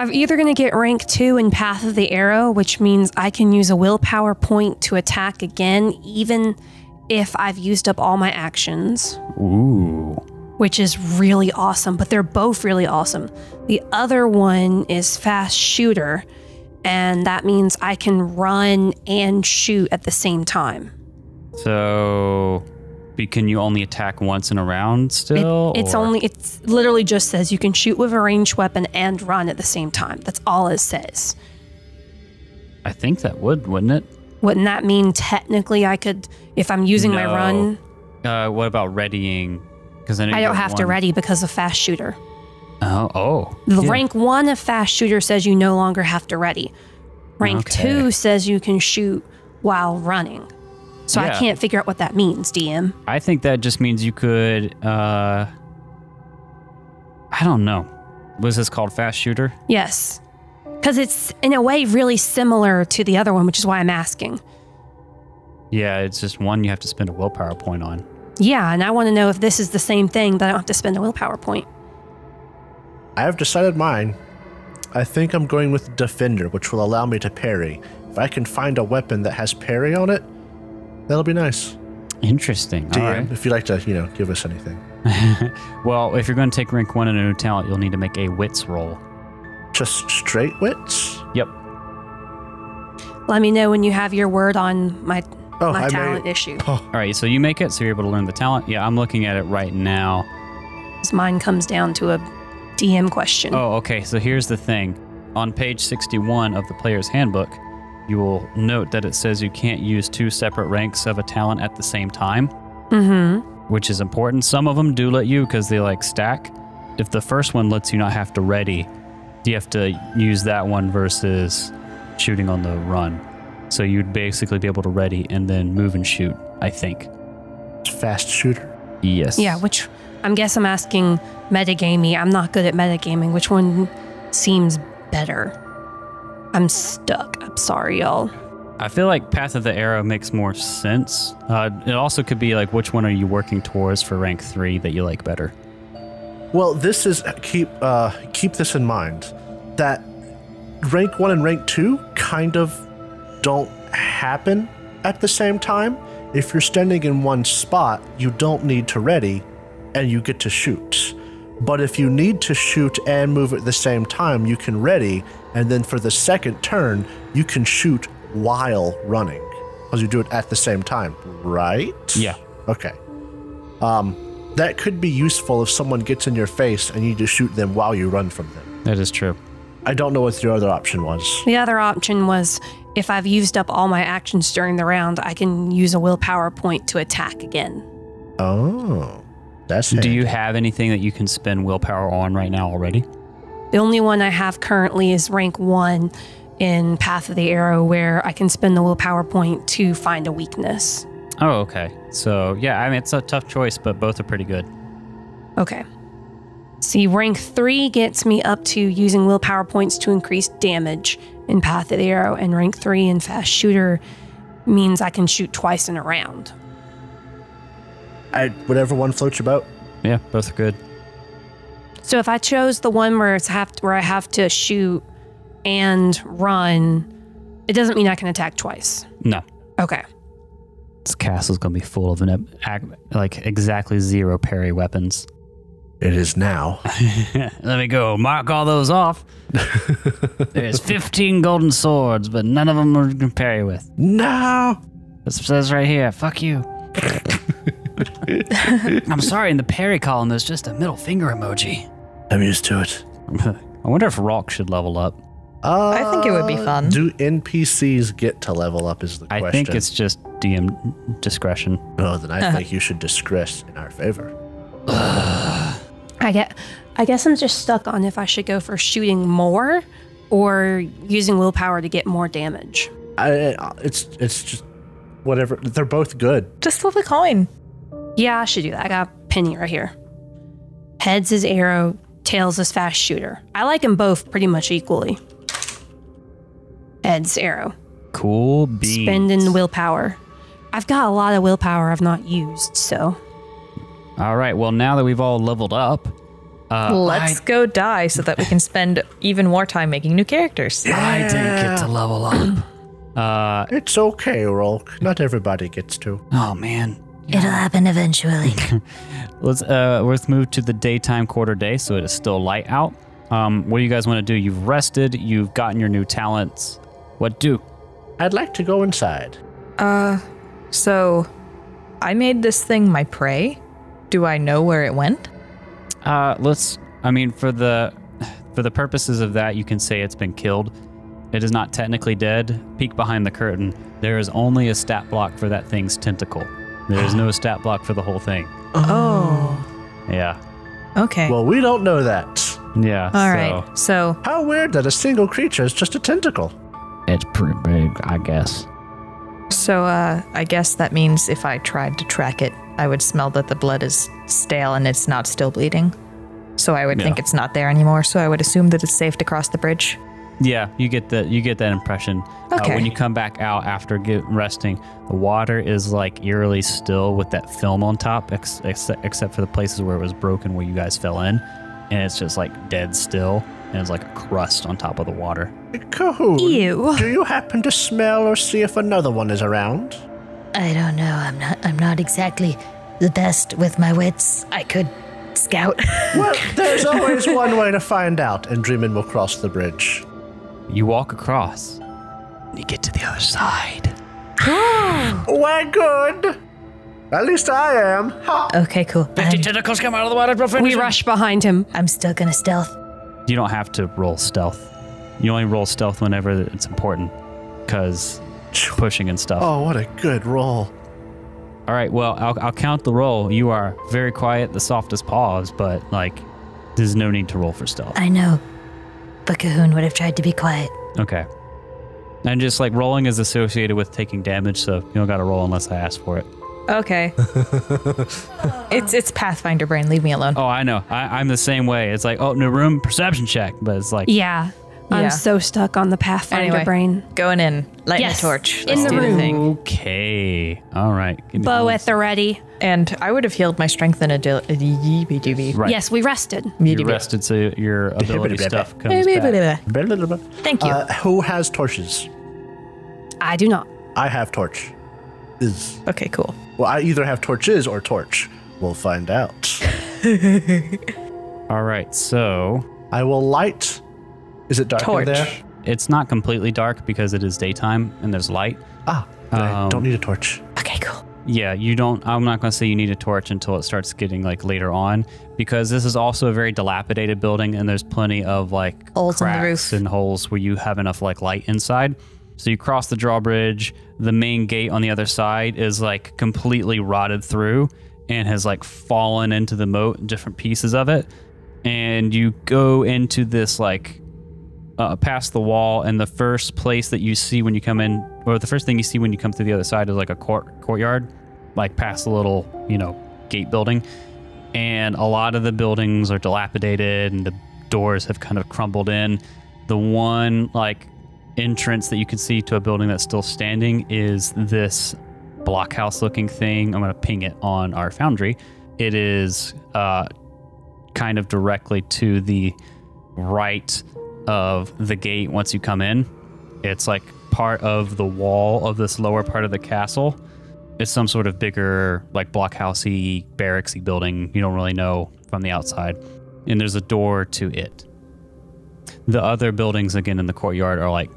I'm either going to get rank 2 in Path of the Arrow, which means I can use a willpower point to attack again, even if I've used up all my actions, Ooh. which is really awesome, but they're both really awesome. The other one is Fast Shooter, and that means I can run and shoot at the same time. So, can you only attack once in a round still? It's literally just says you can shoot with a ranged weapon and run at the same time. That's all it says. I think that wouldn't it? Wouldn't that mean technically I could, if I'm using my run? What about readying? Because I don't have to ready because of fast shooter. The rank 1 of fast shooter says you no longer have to ready. Rank 2 says you can shoot while running. So I can't figure out what that means, DM. I think that just means you could, I don't know. Was this called fast shooter? Yes. Because it's, in a way, really similar to the other one, which is why I'm asking. Yeah, it's just one you have to spend a willpower point on. Yeah, and I want to know if this is the same thing that I don't have to spend a willpower point. I have decided mine. I think I'm going with Defender, which will allow me to parry. If I can find a weapon that has parry on it, that'll be nice. Interesting. DM, all right. if you'd like to, give us anything. Well, if you're going to take rank 1 in a new talent, you'll need to make a wits roll. Just straight wits? Yep. Let me know when you have your word on my talent issue. All right, so you make it, so you're able to learn the talent. Yeah, I'm looking at it right now. Mine comes down to a DM question. Oh, okay. So here's the thing. On page 61 of the player's handbook, you will note that it says you can't use 2 separate ranks of a talent at the same time. Which is important. Some of them do let you because they stack. If the first one lets you not have to ready, you have to use that one versus shooting on the run. So you'd basically be able to ready and then move and shoot, I think. Fast shooter? Yes. Yeah, which I'm asking metagamey. I'm not good at metagaming. Which one seems better? I'm stuck. I'm sorry, y'all. I feel like Path of the Arrow makes more sense. It also could be which one are you working towards for rank 3 that you like better? Well, this is keep this in mind that rank 1 and rank 2 kind of don't happen at the same time. If you're standing in one spot, you don't need to ready and you get to shoot. But if you need to shoot and move at the same time, you can ready, and then for the second turn, you can shoot while running because you do it at the same time, right? Yeah. Okay. That could be useful if someone gets in your face and you just shoot them while you run from them. That is true. I don't know what your other option was. The other option was if I've used up all my actions during the round, I can use a willpower point to attack again. Oh, that's handy. Do you have anything that you can spend willpower on right now already? The only one I have currently is rank 1 in Path of the Arrow, where I can spend the willpower point to find a weakness. Oh, okay. So, yeah, I mean, it's a tough choice, but both are pretty good. Okay. See, rank 3 gets me up to using willpower points to increase damage in Path of the Arrow, and rank 3 in Fast Shooter means I can shoot twice in a round. Whatever one floats your boat. Yeah, both are good. So if I chose the one where I have to shoot and run, it doesn't mean I can attack twice. No. Okay. This castle's going to be full of exactly 0 parry weapons. It is now. Let me go. Mark all those off. There's 15 golden swords, but none of them are to parry with. No! It says right here, fuck you. I'm sorry, in the parry column, there's just a middle finger emoji. I'm used to it. I wonder if Rock should level up. I think it would be fun. Do NPCs get to level up is the question. I think it's just DM discretion. Oh, then I think you should discretion in our favor. I guess I'm just stuck on if I should go for shooting more or using willpower to get more damage. It's just whatever. They're both good. Just flip a coin. Yeah, I should do that. I got a penny right here. Heads is arrow, tails is fast shooter. I like them both pretty much equally. Heads arrow. Cool beans. Spending willpower. I've got a lot of willpower I've not used, so. All right, well, now that we've all leveled up, let's go die so that we can spend even more time making new characters. I didn't get to level up. It's okay, Rolk. Not everybody gets to. Oh, man. It'll happen eventually. Let's move to the daytime quarter day, so it is still light out. What do you guys want to do? You've rested. You've gotten your new talents. What do? I'd like to go inside. So I made this thing my prey. Do I know where it went? For the purposes of that, you can say it's been killed. It is not technically dead. Peek behind the curtain. There is only a stat block for that thing's tentacle. There is no stat block for the whole thing. Oh. Yeah. Okay. Well, we don't know that. Yeah. All right. So How weird that a single creature is just a tentacle. It's pretty big, I guess. I guess that means if I tried to track it, I would smell that the blood is stale and it's not still bleeding. So I would think it's not there anymore. So I would assume that it's safe to cross the bridge. Yeah, you get that impression. Okay. When you come back out after resting, the water is like eerily still with that film on top, except for the places where it was broken where you guys fell in, and it's just like dead still, and it's like a crust on top of the water. Cahoon, Ew. do you happen to smell or see if another one is around? I don't know. I'm not exactly the best with my wits. I could scout. Well, there's always one way to find out, and Dreamin will cross the bridge. You walk across. You get to the other side. We're good. At least I am. Ha. Okay, cool. 50 tentacles come out of the water. We rush behind him. I'm still gonna stealth. You don't have to roll stealth. You only roll stealth whenever it's important, because pushing and stuff. Oh, what a good roll. All right, well, I'll count the roll. You are very quiet, the softest paws, but like, there's no need to roll for stealth. I know, but Cahoon would have tried to be quiet. Okay. And just like rolling is associated with taking damage, so you don't got to roll unless I ask for it. Okay. It's Pathfinder brain. Leave me alone. Oh, I know. I'm the same way. It's like, oh, no room, perception check, but it's like, Yeah. I'm Yeah. so stuck on the Pathfinder Anyway, brain. going in, lighting Yes, a torch. in Let's the do room. thing. okay, all right. Give me Bow those. at the ready. And I would have healed my strength and agility. Right. Yes, we rested. You rested, so your ability stuff comes back. Thank you. Who has torches? I do not. I have torch. Okay, cool. Well, I either have torches or torch. We'll find out. All right, so I will light. Is it dark Torch. in there? it's not completely dark because it is daytime and there's light. Ah, I don't need a torch. Okay, cool. Yeah, you don't. I'm not going to say you need a torch until it starts getting like later on, because this is also a very dilapidated building, and there's plenty of like Holes in the cracks roof. and holes where you have enough like light inside. So you cross the drawbridge. The main gate on the other side is like completely rotted through and has like fallen into the moat, different pieces of it. And you go into this like past the wall, and the first place that you see when you come in, or the first thing you see when you come through the other side, is like a courtyard, like past the little, gate building. And a lot of the buildings are dilapidated and the doors have kind of crumbled in. The one like entrance that you can see to a building that's still standing is this blockhouse looking thing. I'm going to ping it on our foundry. It is kind of directly to the right of the gate once you come in. It's like part of the wall of this lower part of the castle. It's some sort of bigger, like blockhousey, barracksy building. You don't really know from the outside. And there's a door to it. The other buildings, again, in the courtyard are like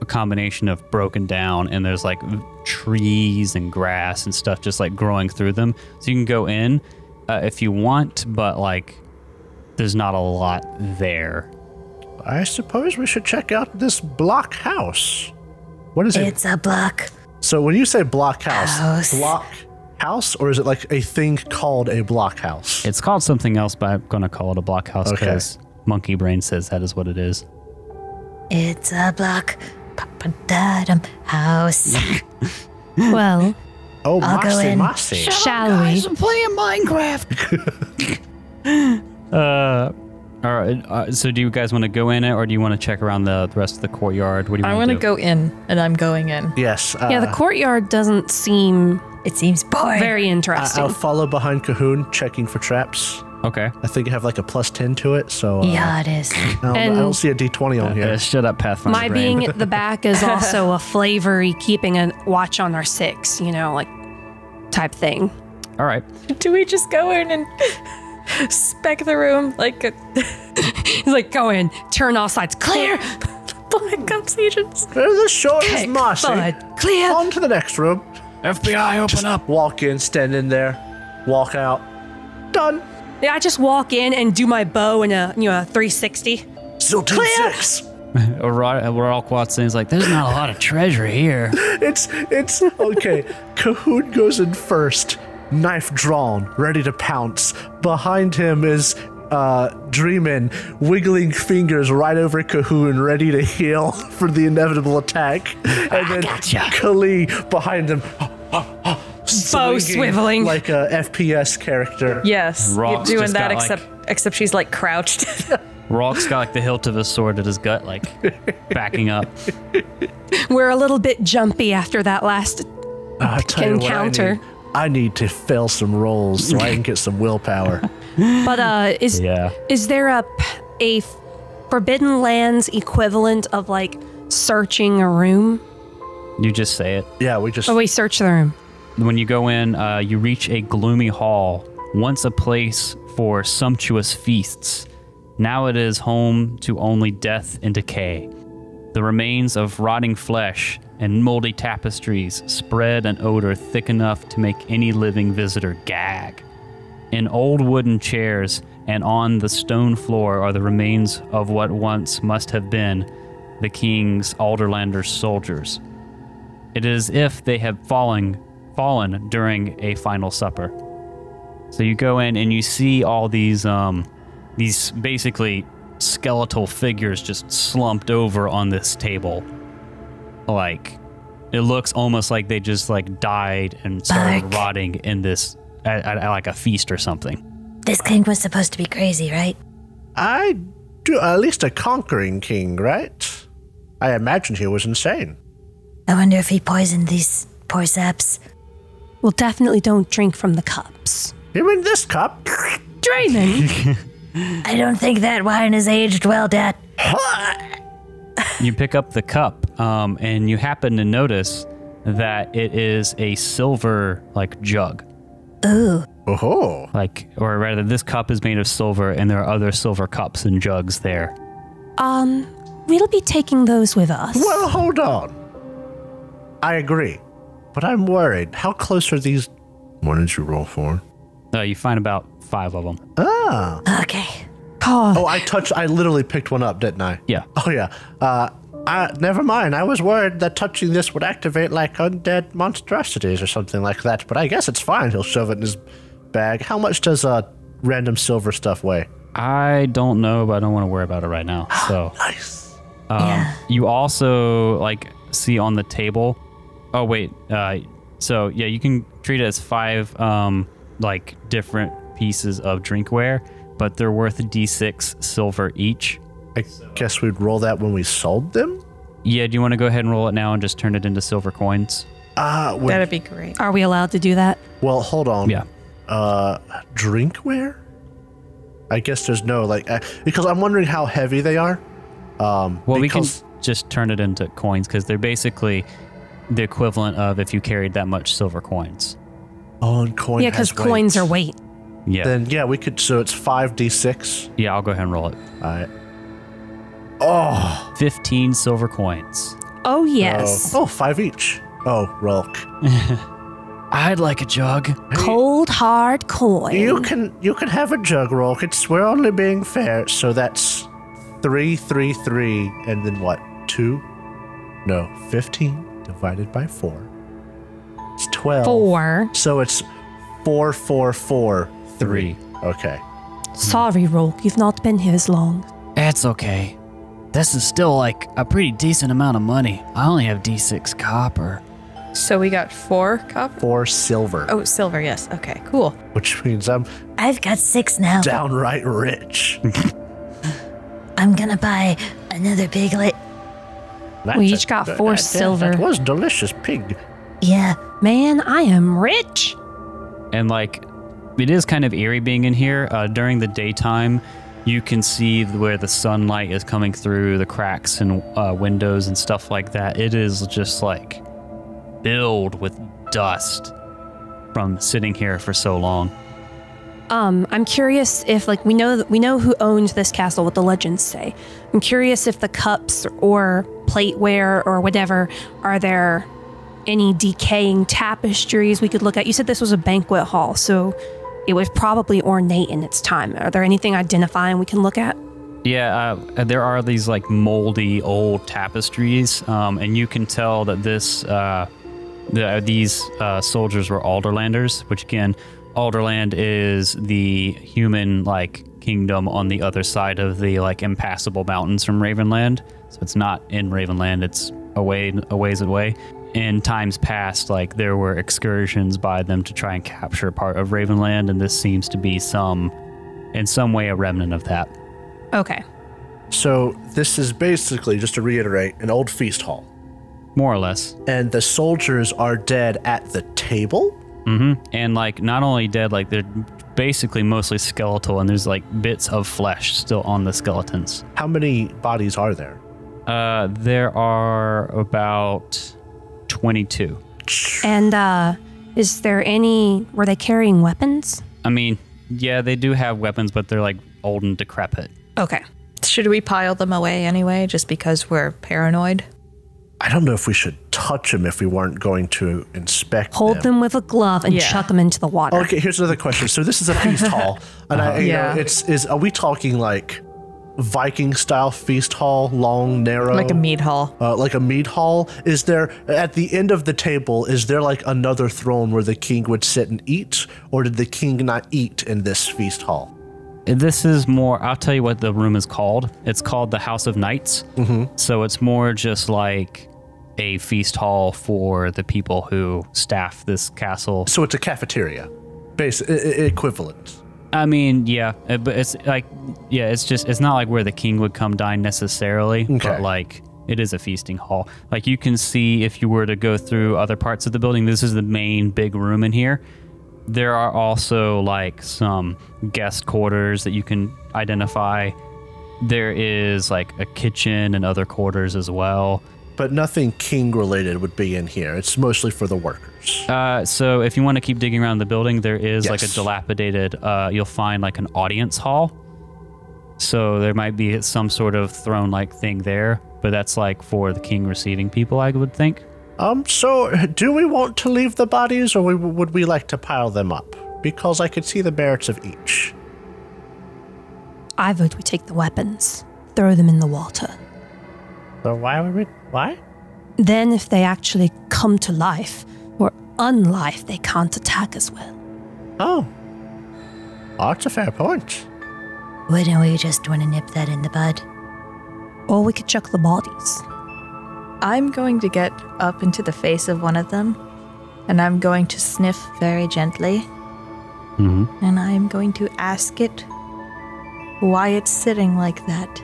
a combination of broken down, and there's like trees and grass and stuff just like growing through them. So you can go in if you want, but like there's not a lot there. I suppose we should check out this block house. What is it? It's a block. So when you say block house, House. block house, or is it like a thing called a block house? It's called something else, but I'm going to call it a blockhouse Okay. because Monkey Brain says that is what it is. It's a block. Pa-pa-da-dum house. Well, Oh, I'll go in. Massey. shall we? I'm playing Minecraft. All right. So do you guys want to go in it, or do you want to check around the rest of the courtyard? What do you I want want to to go in, and I'm going in. Yes. Yeah, the courtyard doesn't seem It seems boring. very interesting. I'll follow behind Cahoon, checking for traps. Okay. I think I have like a +10 to it, so Yeah, it is. I don't see a D20 on here. Shut up, Pathfinder. My Brain. being at the back is also a flavory, keeping a watch on our six, like type thing. All right. Do we just go in and spec the room like a He's like, go in, turn all sides, clear. Black Ops agents? The shore is mossy. Clear. On to the next room. FBI, open up. Walk in, stand in there, walk out. Done. Yeah, I just walk in and do my bow in a 360. Still 2-6. We're all Quat's like, there's not a lot of treasure here. It's okay. Cahoon goes in first, knife drawn, ready to pounce. Behind him is Dreamin, wiggling fingers right over Cahoon, ready to heal for the inevitable attack. And then Kali behind him, Bow swiveling like a FPS character. Yes, Rock's you're doing just that got, except she's like crouched. Rock's got like the hilt of his sword at his gut, like backing up. We're a little bit jumpy after that last encounter. I need to fail some rolls so I can get some willpower. But is there a Forbidden Lands equivalent of like searching a room? You just say it. Yeah, we search the room. When you go in, you reach a gloomy hall, once a place for sumptuous feasts. Now it is home to only death and decay. The remains of rotting flesh and moldy tapestries spread an odor thick enough to make any living visitor gag. In old wooden chairs and on the stone floor are the remains of what once must have been the king's Alderlander's soldiers. It is as if they have fallen during a final supper. So you go in and you see all these basically skeletal figures just slumped over on this table. Like, it looks almost like they just like died and started rotting in this at like a feast or something. This king was supposed to be crazy, right? I do, at least a conquering king, right? I imagine he was insane. I wonder if he poisoned these poor saps. Well, definitely don't drink from the cups. You mean this cup? Draymond. I don't think that wine is aged well, Dad. You pick up the cup, and you happen to notice that it is a silver, like, jug. Ooh. Oh. Like, or rather, this cup is made of silver, and there are other silver cups and jugs there. We'll be taking those with us. Well, hold on. I agree, but I'm worried. How close are these? What did you roll for? You find about 5 of them. Ah. Okay. God. Oh, I literally picked one up, didn't I? Yeah. Oh, yeah. Never mind. I was worried that touching this would activate, like, undead monstrosities or something like that, but I guess it's fine. He'll shove it in his bag. How much does random silver stuff weigh? I don't know, but I don't want to worry about it right now. So Nice. You also, like, see on the table... Oh, wait. So, yeah, you can treat it as 5, like, different pieces of drinkware, but they're worth D6 silver each. I guess we'd roll that when we sold them? Yeah, do you want to go ahead and roll it now and just turn it into silver coins? That'd be great. Are we allowed to do that? Well, hold on. Yeah. Drinkware? I guess there's no, like... because I'm wondering how heavy they are. Well, we can just turn it into coins, because they're basically the equivalent of if you carried that much silver coins. Oh, and coin Yeah, because coins are weight. Yeah. Then, yeah, we could... So it's 5d6. Yeah, I'll go ahead and roll it. All right. Oh. 15 silver coins. Oh, yes. Oh, 5 each. Oh, Rolk. I'd like a jug. Cold, hard coin. You can have a jug, Rolk. We're only being fair. So that's 3, 3, 3, and then what? 2? No, 15 divided by 4. It's 12. 4. So it's 4, 4, 4, 3. Okay. Sorry, Rolk. You've not been here as long. That's okay. This is still like a pretty decent amount of money. I only have D6 copper. So we got 4 copper? 4 silver. Oh, silver, yes. Okay, cool. Which means I'm I've got 6 now. downright rich. I'm gonna buy another piglet. We each got 4 silver. That was delicious pig. Yeah. Man, I am rich. And like, it is kind of eerie being in here. During the daytime, you can see where the sunlight is coming through the cracks and windows and stuff like that. It is just like filled with dust from sitting here for so long. I'm curious if, like, we know who owns this castle, what the legends say. I'm curious if the cups or plateware or whatever, are there any decaying tapestries we could look at? You said this was a banquet hall, so it was probably ornate in its time. Are there anything identifying we can look at? Yeah, there are these like moldy old tapestries, and you can tell that these soldiers were Alderlanders, which again, Alderland is the human like kingdom on the other side of the like impassable mountains from Ravenland. So it's not in Ravenland; it's a ways away. In times past, like there were excursions by them to try and capture part of Ravenland, and this seems to be in some way a remnant of that. Okay. So this is basically, just to reiterate, an old feast hall. More or less. And the soldiers are dead at the table? Mm-hmm. And like not only dead, like they're basically mostly skeletal, and there's like bits of flesh still on the skeletons. How many bodies are there? There are about 22. And is there were they carrying weapons? I mean, yeah, they do have weapons, but they're like old and decrepit. Okay. Should we pile them away anyway, just because we're paranoid? I don't know if we should touch them if we weren't going to inspect Hold them with a glove and chuck them into the water. Okay, here's another question. So this is a feast hall, and are we talking like Viking style feast hall, long, narrow, Like a mead hall. like a mead hall? Is there at the end of the table? Is there like another throne where the king would sit and eat, or did the king not eat in this feast hall? This is more, I'll tell you what the room is called. It's called the House of Knights. Mm-hmm. So it's more just like a feast hall for the people who staff this castle. So it's a cafeteria, equivalent. I mean, yeah, but it's like, yeah, it's not like where the king would come dine necessarily, but like it is a feasting hall. Like you can see if you were to go through other parts of the building, this is the main big room in here. There are also like some guest quarters that you can identify. There is like a kitchen and other quarters as well. But nothing king related would be in here. It's mostly for the workers. So if you want to keep digging around the building, there is like a dilapidated, you'll find like an audience hall. So there might be some sort of throne-like thing there, but that's like for the king receiving people, I would think. So do we want to leave the bodies, or would we like to pile them up? Because I could see the merits of each. I vote we take the weapons, throw them in the water. So why? Then if they actually come to life, or unlife, they can't attack as well. Oh, that's a fair point. Wouldn't we just want to nip that in the bud? Or we could chuck the bodies. I'm going to get up into the face of one of them, and I'm going to sniff very gently. Mm-hmm. And I'm going to ask it why it's sitting like that.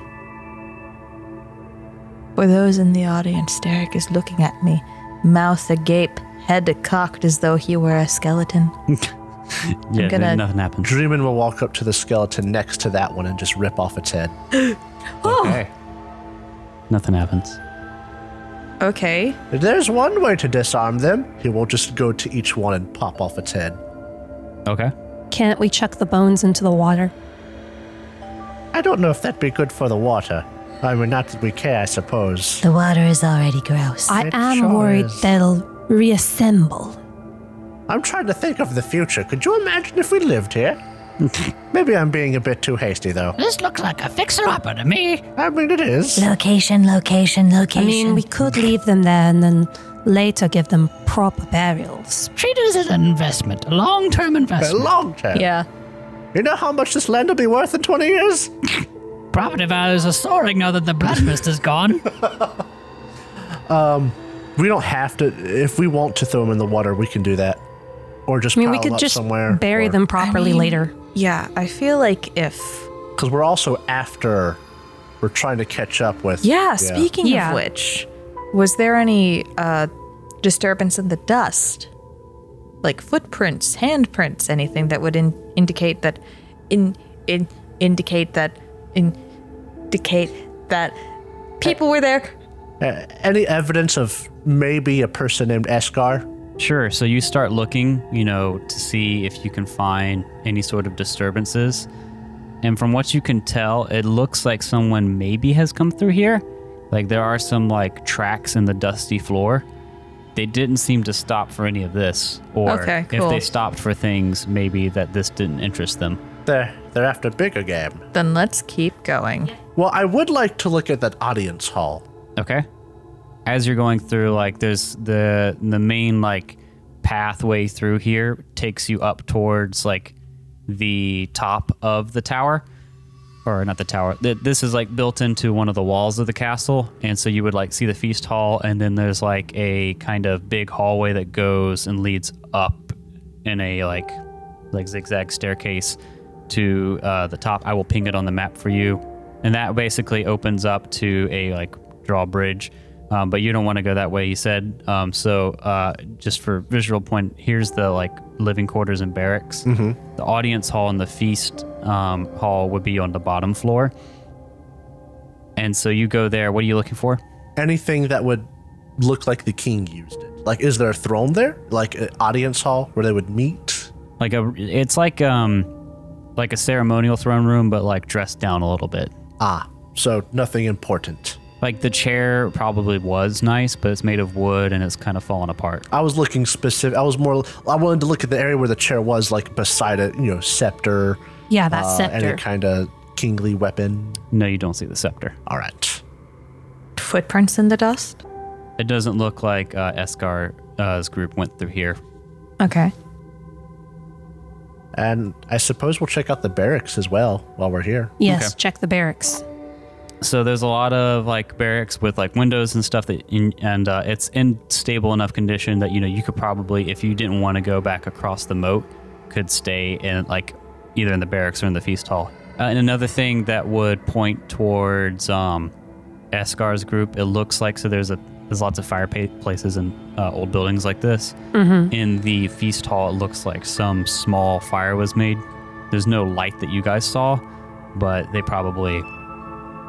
For those in the audience, Derek is looking at me, mouth agape, head cocked as though he were a skeleton. Yeah, nothing happens. Dreamin will walk up to the skeleton next to that one and just rip off its head. Okay. Nothing happens. Okay. There's one way to disarm them. He will just go to each one and pop off its head. Okay. Can't we chuck the bones into the water? I don't know if that'd be good for the water. I mean, not that we care, I suppose. The water is already gross. I It am sure worried is. they'll reassemble. I'm trying to think of the future. Could you imagine if we lived here? Maybe I'm being a bit too hasty, though. This looks like a fixer-upper to me. I mean, it is. Location. I mean, we could leave them there and then later give them proper burials. Treat it as an investment, a long-term A investment. long time. Yeah. You know how much this land will be worth in 20 years? Property values are soaring now that the blood mist is gone. We don't have to. If we want to throw them in the water, we can do that. Or just I mean, pile we them could up just somewhere. bury them properly later. Yeah, I feel like if... Because we're also after. We're trying to catch up with. Yeah, speaking Yeah. of which, was there any disturbance in the dust? Like footprints, handprints, anything that would indicate that people were there? Any evidence of maybe a person named Eskar? Sure. So you start looking, to see if you can find any sort of disturbances. And from what you can tell, it looks like someone maybe has come through here. Like there are some like tracks in the dusty floor. They didn't seem to stop for any of this. Or Okay, if cool. they stopped for things, maybe that this didn't interest them. They're after bigger game. Then let's keep going. Well, I would like to look at that audience hall. Okay. As you're going through, like, there's the main, like, pathway through here takes you up towards, like, the top of the tower. Or not the tower. This is, like, built into one of the walls of the castle. And so you would, like, see the feast hall. And then there's, like, a kind of big hallway that goes and leads up in a, like zigzag staircase to the top. I will ping it on the map for you. And that basically opens up to a, like, drawbridge. But you don't want to go that way, you said. So just for visual point, here's the, like, living quarters and barracks. Mm-hmm. The audience hall and the feast hall would be on the bottom floor. And so you go there. What are you looking for? Anything that would look like the king used it. Like, is there a throne there? Like an audience hall where they would meet? It's like a ceremonial throne room, but, like, dressed down a little bit. Ah, so nothing important. Like, the chair probably was nice, but it's made of wood and it's kind of fallen apart. I was looking specific. I wanted to look at the area where the chair was, like, beside it, scepter. Yeah, that scepter. Any kind of kingly weapon. No, you don't see the scepter. All right. Footprints in the dust? It doesn't look like Eskar's group went through here. Okay. And I suppose we'll check out the barracks as well while we're here. Yes, Okay. check the barracks. So there's a lot of, like, barracks with, like, windows and stuff and it's in stable enough condition that, you could probably, if you didn't want to go back across the moat, could stay in, like, either in the barracks or in the feast hall. And another thing that would point towards Eskar's group, it looks like, so there's lots of fireplaces and old buildings like this. Mm-hmm. In the feast hall, it looks like some small fire was made. There's no light that you guys saw, but they probably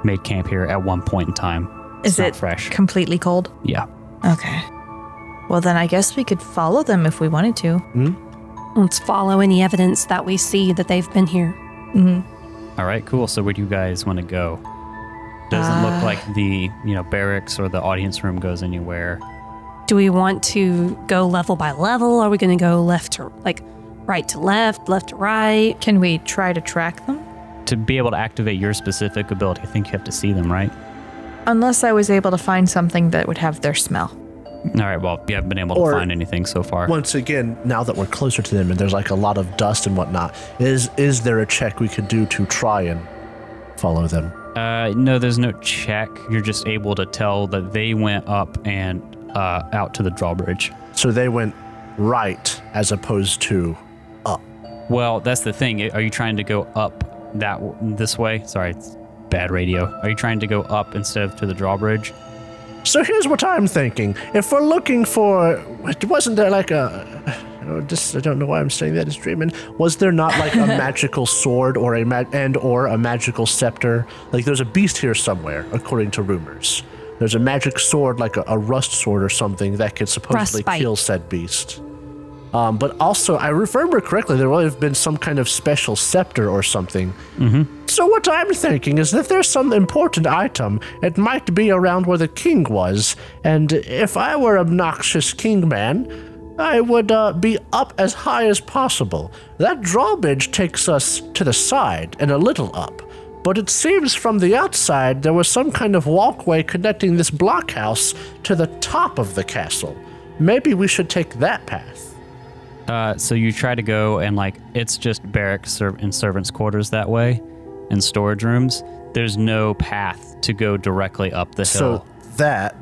made camp here at one point in time. Is it fresh? Completely cold? Yeah. Okay. Well, then I guess we could follow them if we wanted to. Let's follow any evidence that we see that they've been here. Mm-hmm. All right, cool. So where do you guys want to go? Doesn't look like the barracks or the audience room goes anywhere. Do we want to go level by level? Are we going to go right to left, left to right? Can we try to track them? To be able to activate your specific ability, I think you have to see them, right? Unless I was able to find something that would have their smell. All right, well, you haven't been able to find anything so far. Once again, now that we're closer to them and there's, like, a lot of dust and whatnot, is there a check we could do to try and follow them? No, there's no check. You're just able to tell that they went up and out to the drawbridge. So they went right as opposed to up. Well, that's the thing. Are you trying to go up this way? Sorry, it's bad radio. Are you trying to go up instead of to the drawbridge? So here's what I'm thinking. If we're looking for... Wasn't there like a... I don't know why I'm saying that. It's dreaming. Was there not, like, a magical sword or a magical scepter? Like, there's a beast here somewhere, according to rumors. There's a magic sword, like a rust sword or something, that could supposedly kill said beast. But also, I remember correctly, there would have been some kind of special scepter or something. Mm-hmm. So what I'm thinking is that there's some important item. It might be around where the king was. And if I were obnoxious king man, I would be up as high as possible. That drawbridge takes us to the side and a little up. But it seems from the outside there was some kind of walkway connecting this blockhouse to the top of the castle. Maybe we should take that path. So you try to go and, like, it's just barracks and servants' quarters that way and storage rooms. There's no path to go directly up the hill. So that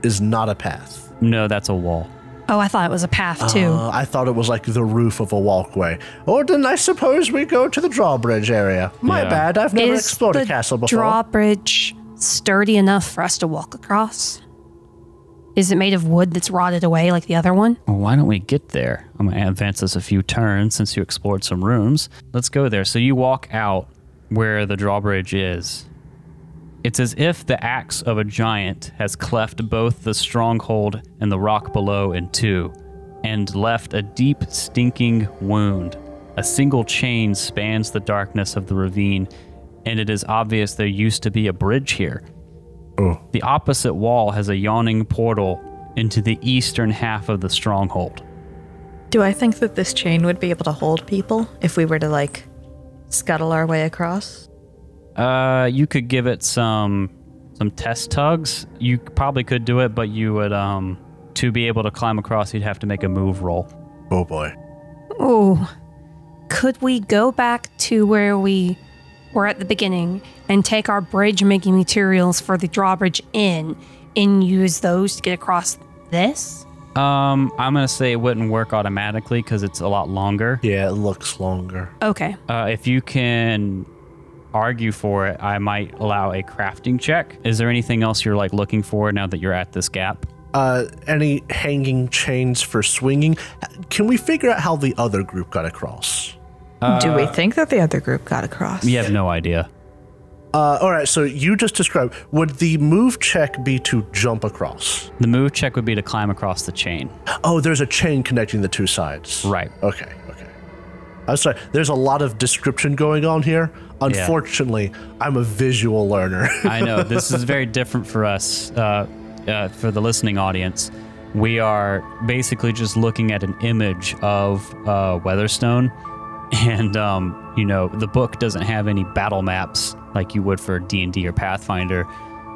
is not a path. No, that's a wall. Oh, I thought it was a path, too. I thought it was like the roof of a walkway. Or then I suppose we go to the drawbridge area. My bad, I've never explored a castle before. Is the drawbridge sturdy enough for us to walk across? Is it made of wood that's rotted away like the other one? Well, why don't we get there? I'm going to advance this a few turns since you explored some rooms. Let's go there. So you walk out where the drawbridge is. It's as if the axe of a giant has cleft both the stronghold and the rock below in two, and left a deep, stinking wound. A single chain spans the darkness of the ravine, and it is obvious there used to be a bridge here. The opposite wall has a yawning portal into the eastern half of the stronghold. Do I think that this chain would be able to hold people if we were to, like, scuttle our way across? You could give it some test tugs. You probably could do it, but you would, to be able to climb across, you'd have to make a move roll. Oh boy. Oh, could we go back to where we were at the beginning and take our bridge-making materials for the drawbridge in and use those to get across this? I'm gonna say it wouldn't work automatically because it's a lot longer. Yeah, it looks longer. Okay. If you can argue for it, I might allow a crafting check. Is there anything else you're like looking for now that you're at this gap? Any hanging chains for swinging? Can we figure out how the other group got across? Do we think that the other group got across? You have no idea. All right, so you just described, would the move check be to jump across? The move check would be to climb across the chain. Oh, there's a chain connecting the two sides. Right. Okay. I'm sorry, there's a lot of description going on here. Unfortunately, I'm a visual learner. I know, this is very different for us, for the listening audience. We are basically just looking at an image of Weatherstone, and, the book doesn't have any battle maps like you would for D&D or Pathfinder.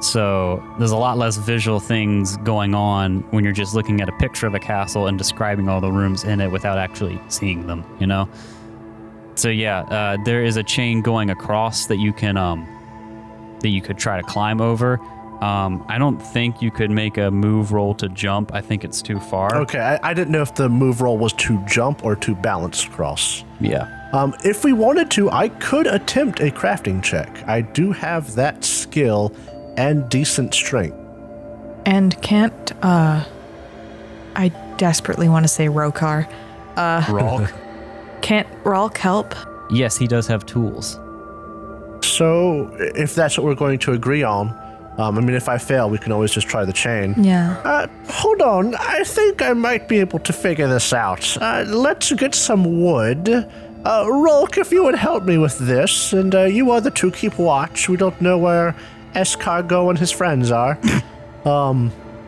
So there's a lot less visual things going on when you're just looking at a picture of a castle and describing all the rooms in it without actually seeing them, So yeah, there is a chain going across that you can that you could try to climb over. I don't think you could make a move roll to jump. I think it's too far. Okay, I didn't know if the move roll was to jump or to balance across. Yeah. If we wanted to, I could attempt a crafting check. I do have that skill and decent strength. And can't, I desperately want to say Rokar. Ralk? Can't Ralk help? Yes, he does have tools. So, if that's what we're going to agree on, if I fail, we can always just try the chain. Yeah. Hold on. I think I might be able to figure this out. Let's get some wood. Rolk, if you would help me with this, and you other two keep watch. We don't know where Escargo and his friends are.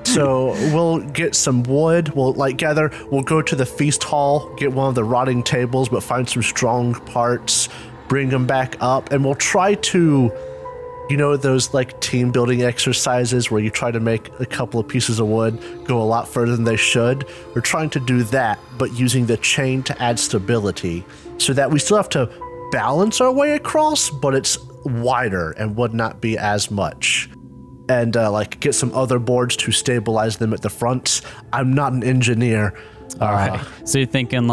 So we'll get some wood. We'll we'll go to the feast hall, get one of the rotting tables, but find some strong parts, bring them back up, and we'll try to, those team building exercises where you try to make a couple of pieces of wood go a lot further than they should. We're trying to do that, but using the chain to add stability so that we still have to balance our way across, but it's wider and would not be as much. And get some other boards to stabilize them at the front. I'm not an engineer. All right. So you're thinking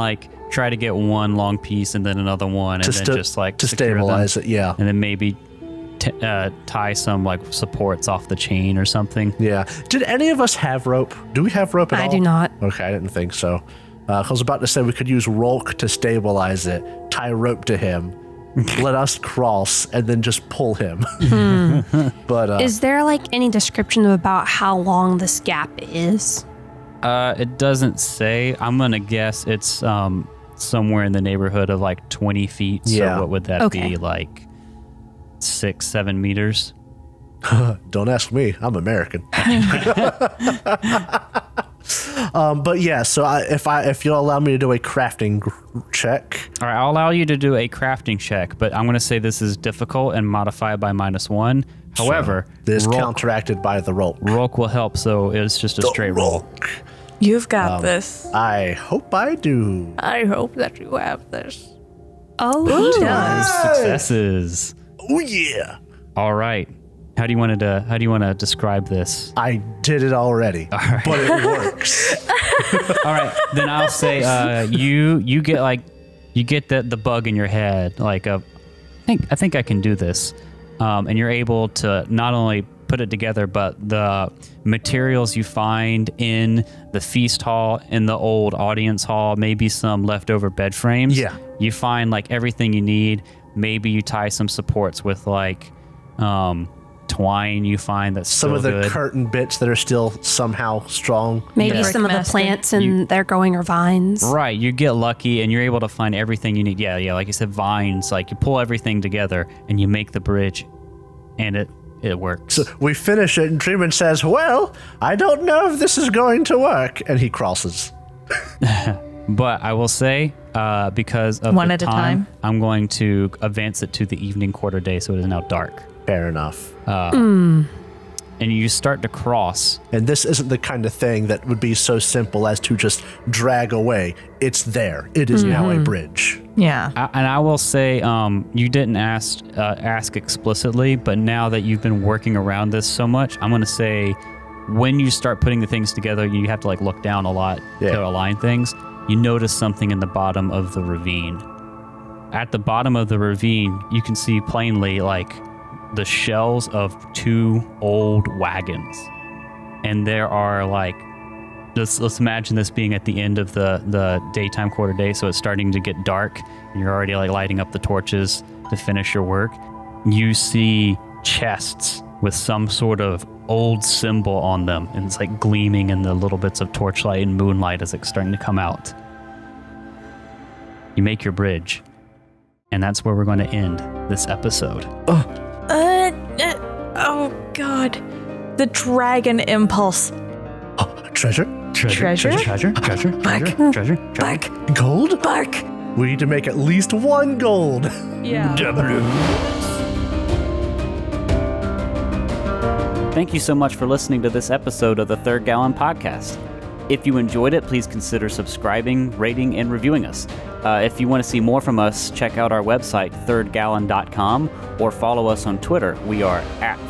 try to get one long piece and then another one, and then just to stabilize it, yeah. And then maybe tie some supports off the chain or something. Yeah. Did any of us have rope? Do we have rope at all? I do not. Okay, I didn't think so. I was about to say we could use Rolk to stabilize it, tie rope to him, let us cross, and then just pull him. But is there any description about how long this gap is? It doesn't say. I'm gonna guess it's somewhere in the neighborhood of 20 feet. Yeah. So what would that be, 6-7 meters? Don't ask me. I'm American. But yeah, so if you'll allow me to do a crafting check. All right, I'll allow you to do a crafting check, but I'm going to say this is difficult and modify it by -1. However, this is counteracted by the roll. Rolk will help, so it's just a straight roll. You've got this. I hope I do. I hope that you have this. Oh, he does. Successes. Oh yeah. All right. How do you want to describe this? I did it already, but it works. All right, then I'll say you get the bug in your head. I think I can do this, and you're able to not only put it together, but the materials you find in the feast hall, in the old audience hall, maybe some leftover bed frames. Yeah, you find everything you need. Maybe you tie some supports with twine. You find that's some of the good. curtain bits that are still somehow strong. Maybe some of the plants they're growing are vines. Right, you get lucky and you're able to find everything you need. Yeah, like you said, vines. You pull everything together and you make the bridge, and it works. So we finish it, and Dreamin says, well, I don't know if this is going to work. And he crosses. But I will say, because of One the at a time? I'm going to advance it to the evening quarter day, so it is now dark. Fair enough. And you start to cross. And this isn't the kind of thing that would be so simple as to just drag away. It's there. It is now a bridge. Yeah. And I will say, you didn't ask explicitly, but now that you've been working around this so much, I'm going to say when you start putting the things together, you have to like look down a lot to align things. You notice something in the bottom of the ravine. At the bottom of the ravine, you can see plainly like the shells of 2 old wagons. And there are like, let's imagine this being at the end of the daytime quarter day, so it's starting to get dark, and you're already like lighting up the torches to finish your work. You see chests with some sort of old symbol on them, and it's like gleaming in the little bits of torchlight and moonlight as it's starting to come out. You make your bridge, and that's where we're going to end this episode. Oh, God. The dragon impulse. Treasure? Treasure. Bark. Gold? Bark. We need to make at least 1 gold. Yeah. Thank you so much for listening to this episode of the Third Gallon Podcast. If you enjoyed it, please consider subscribing, rating, and reviewing us. If you want to see more from us, check out our website, thirdgallon.com, or follow us on Twitter. We are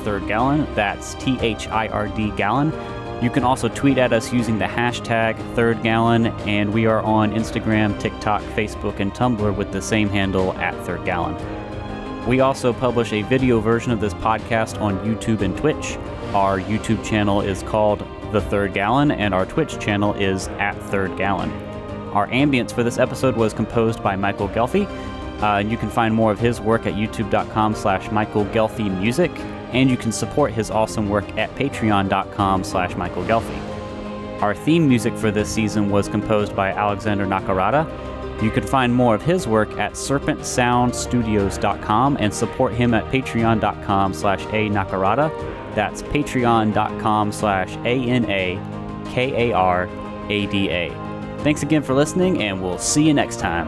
@thirdgallon. That's THIRD Gallon. You can also tweet at us using the hashtag #thirdgallon, and we are on Instagram, TikTok, Facebook, and Tumblr with the same handle @thirdgallon. We also publish a video version of this podcast on YouTube and Twitch. Our YouTube channel is called The Third Gallon, and our Twitch channel is @thirdgallon. Our ambience for this episode was composed by Michael Ghelfi. You can find more of his work at youtube.com/Michael Ghelfi Music, and you can support his awesome work at patreon.com/Michael Ghelfi. Our theme music for this season was composed by Alexander Nakarada. You can find more of his work at serpentsoundstudios.com and support him at patreon.com/A-Nakarada. That's patreon.com/ANAKARADA. Thanks again for listening, and we'll see you next time.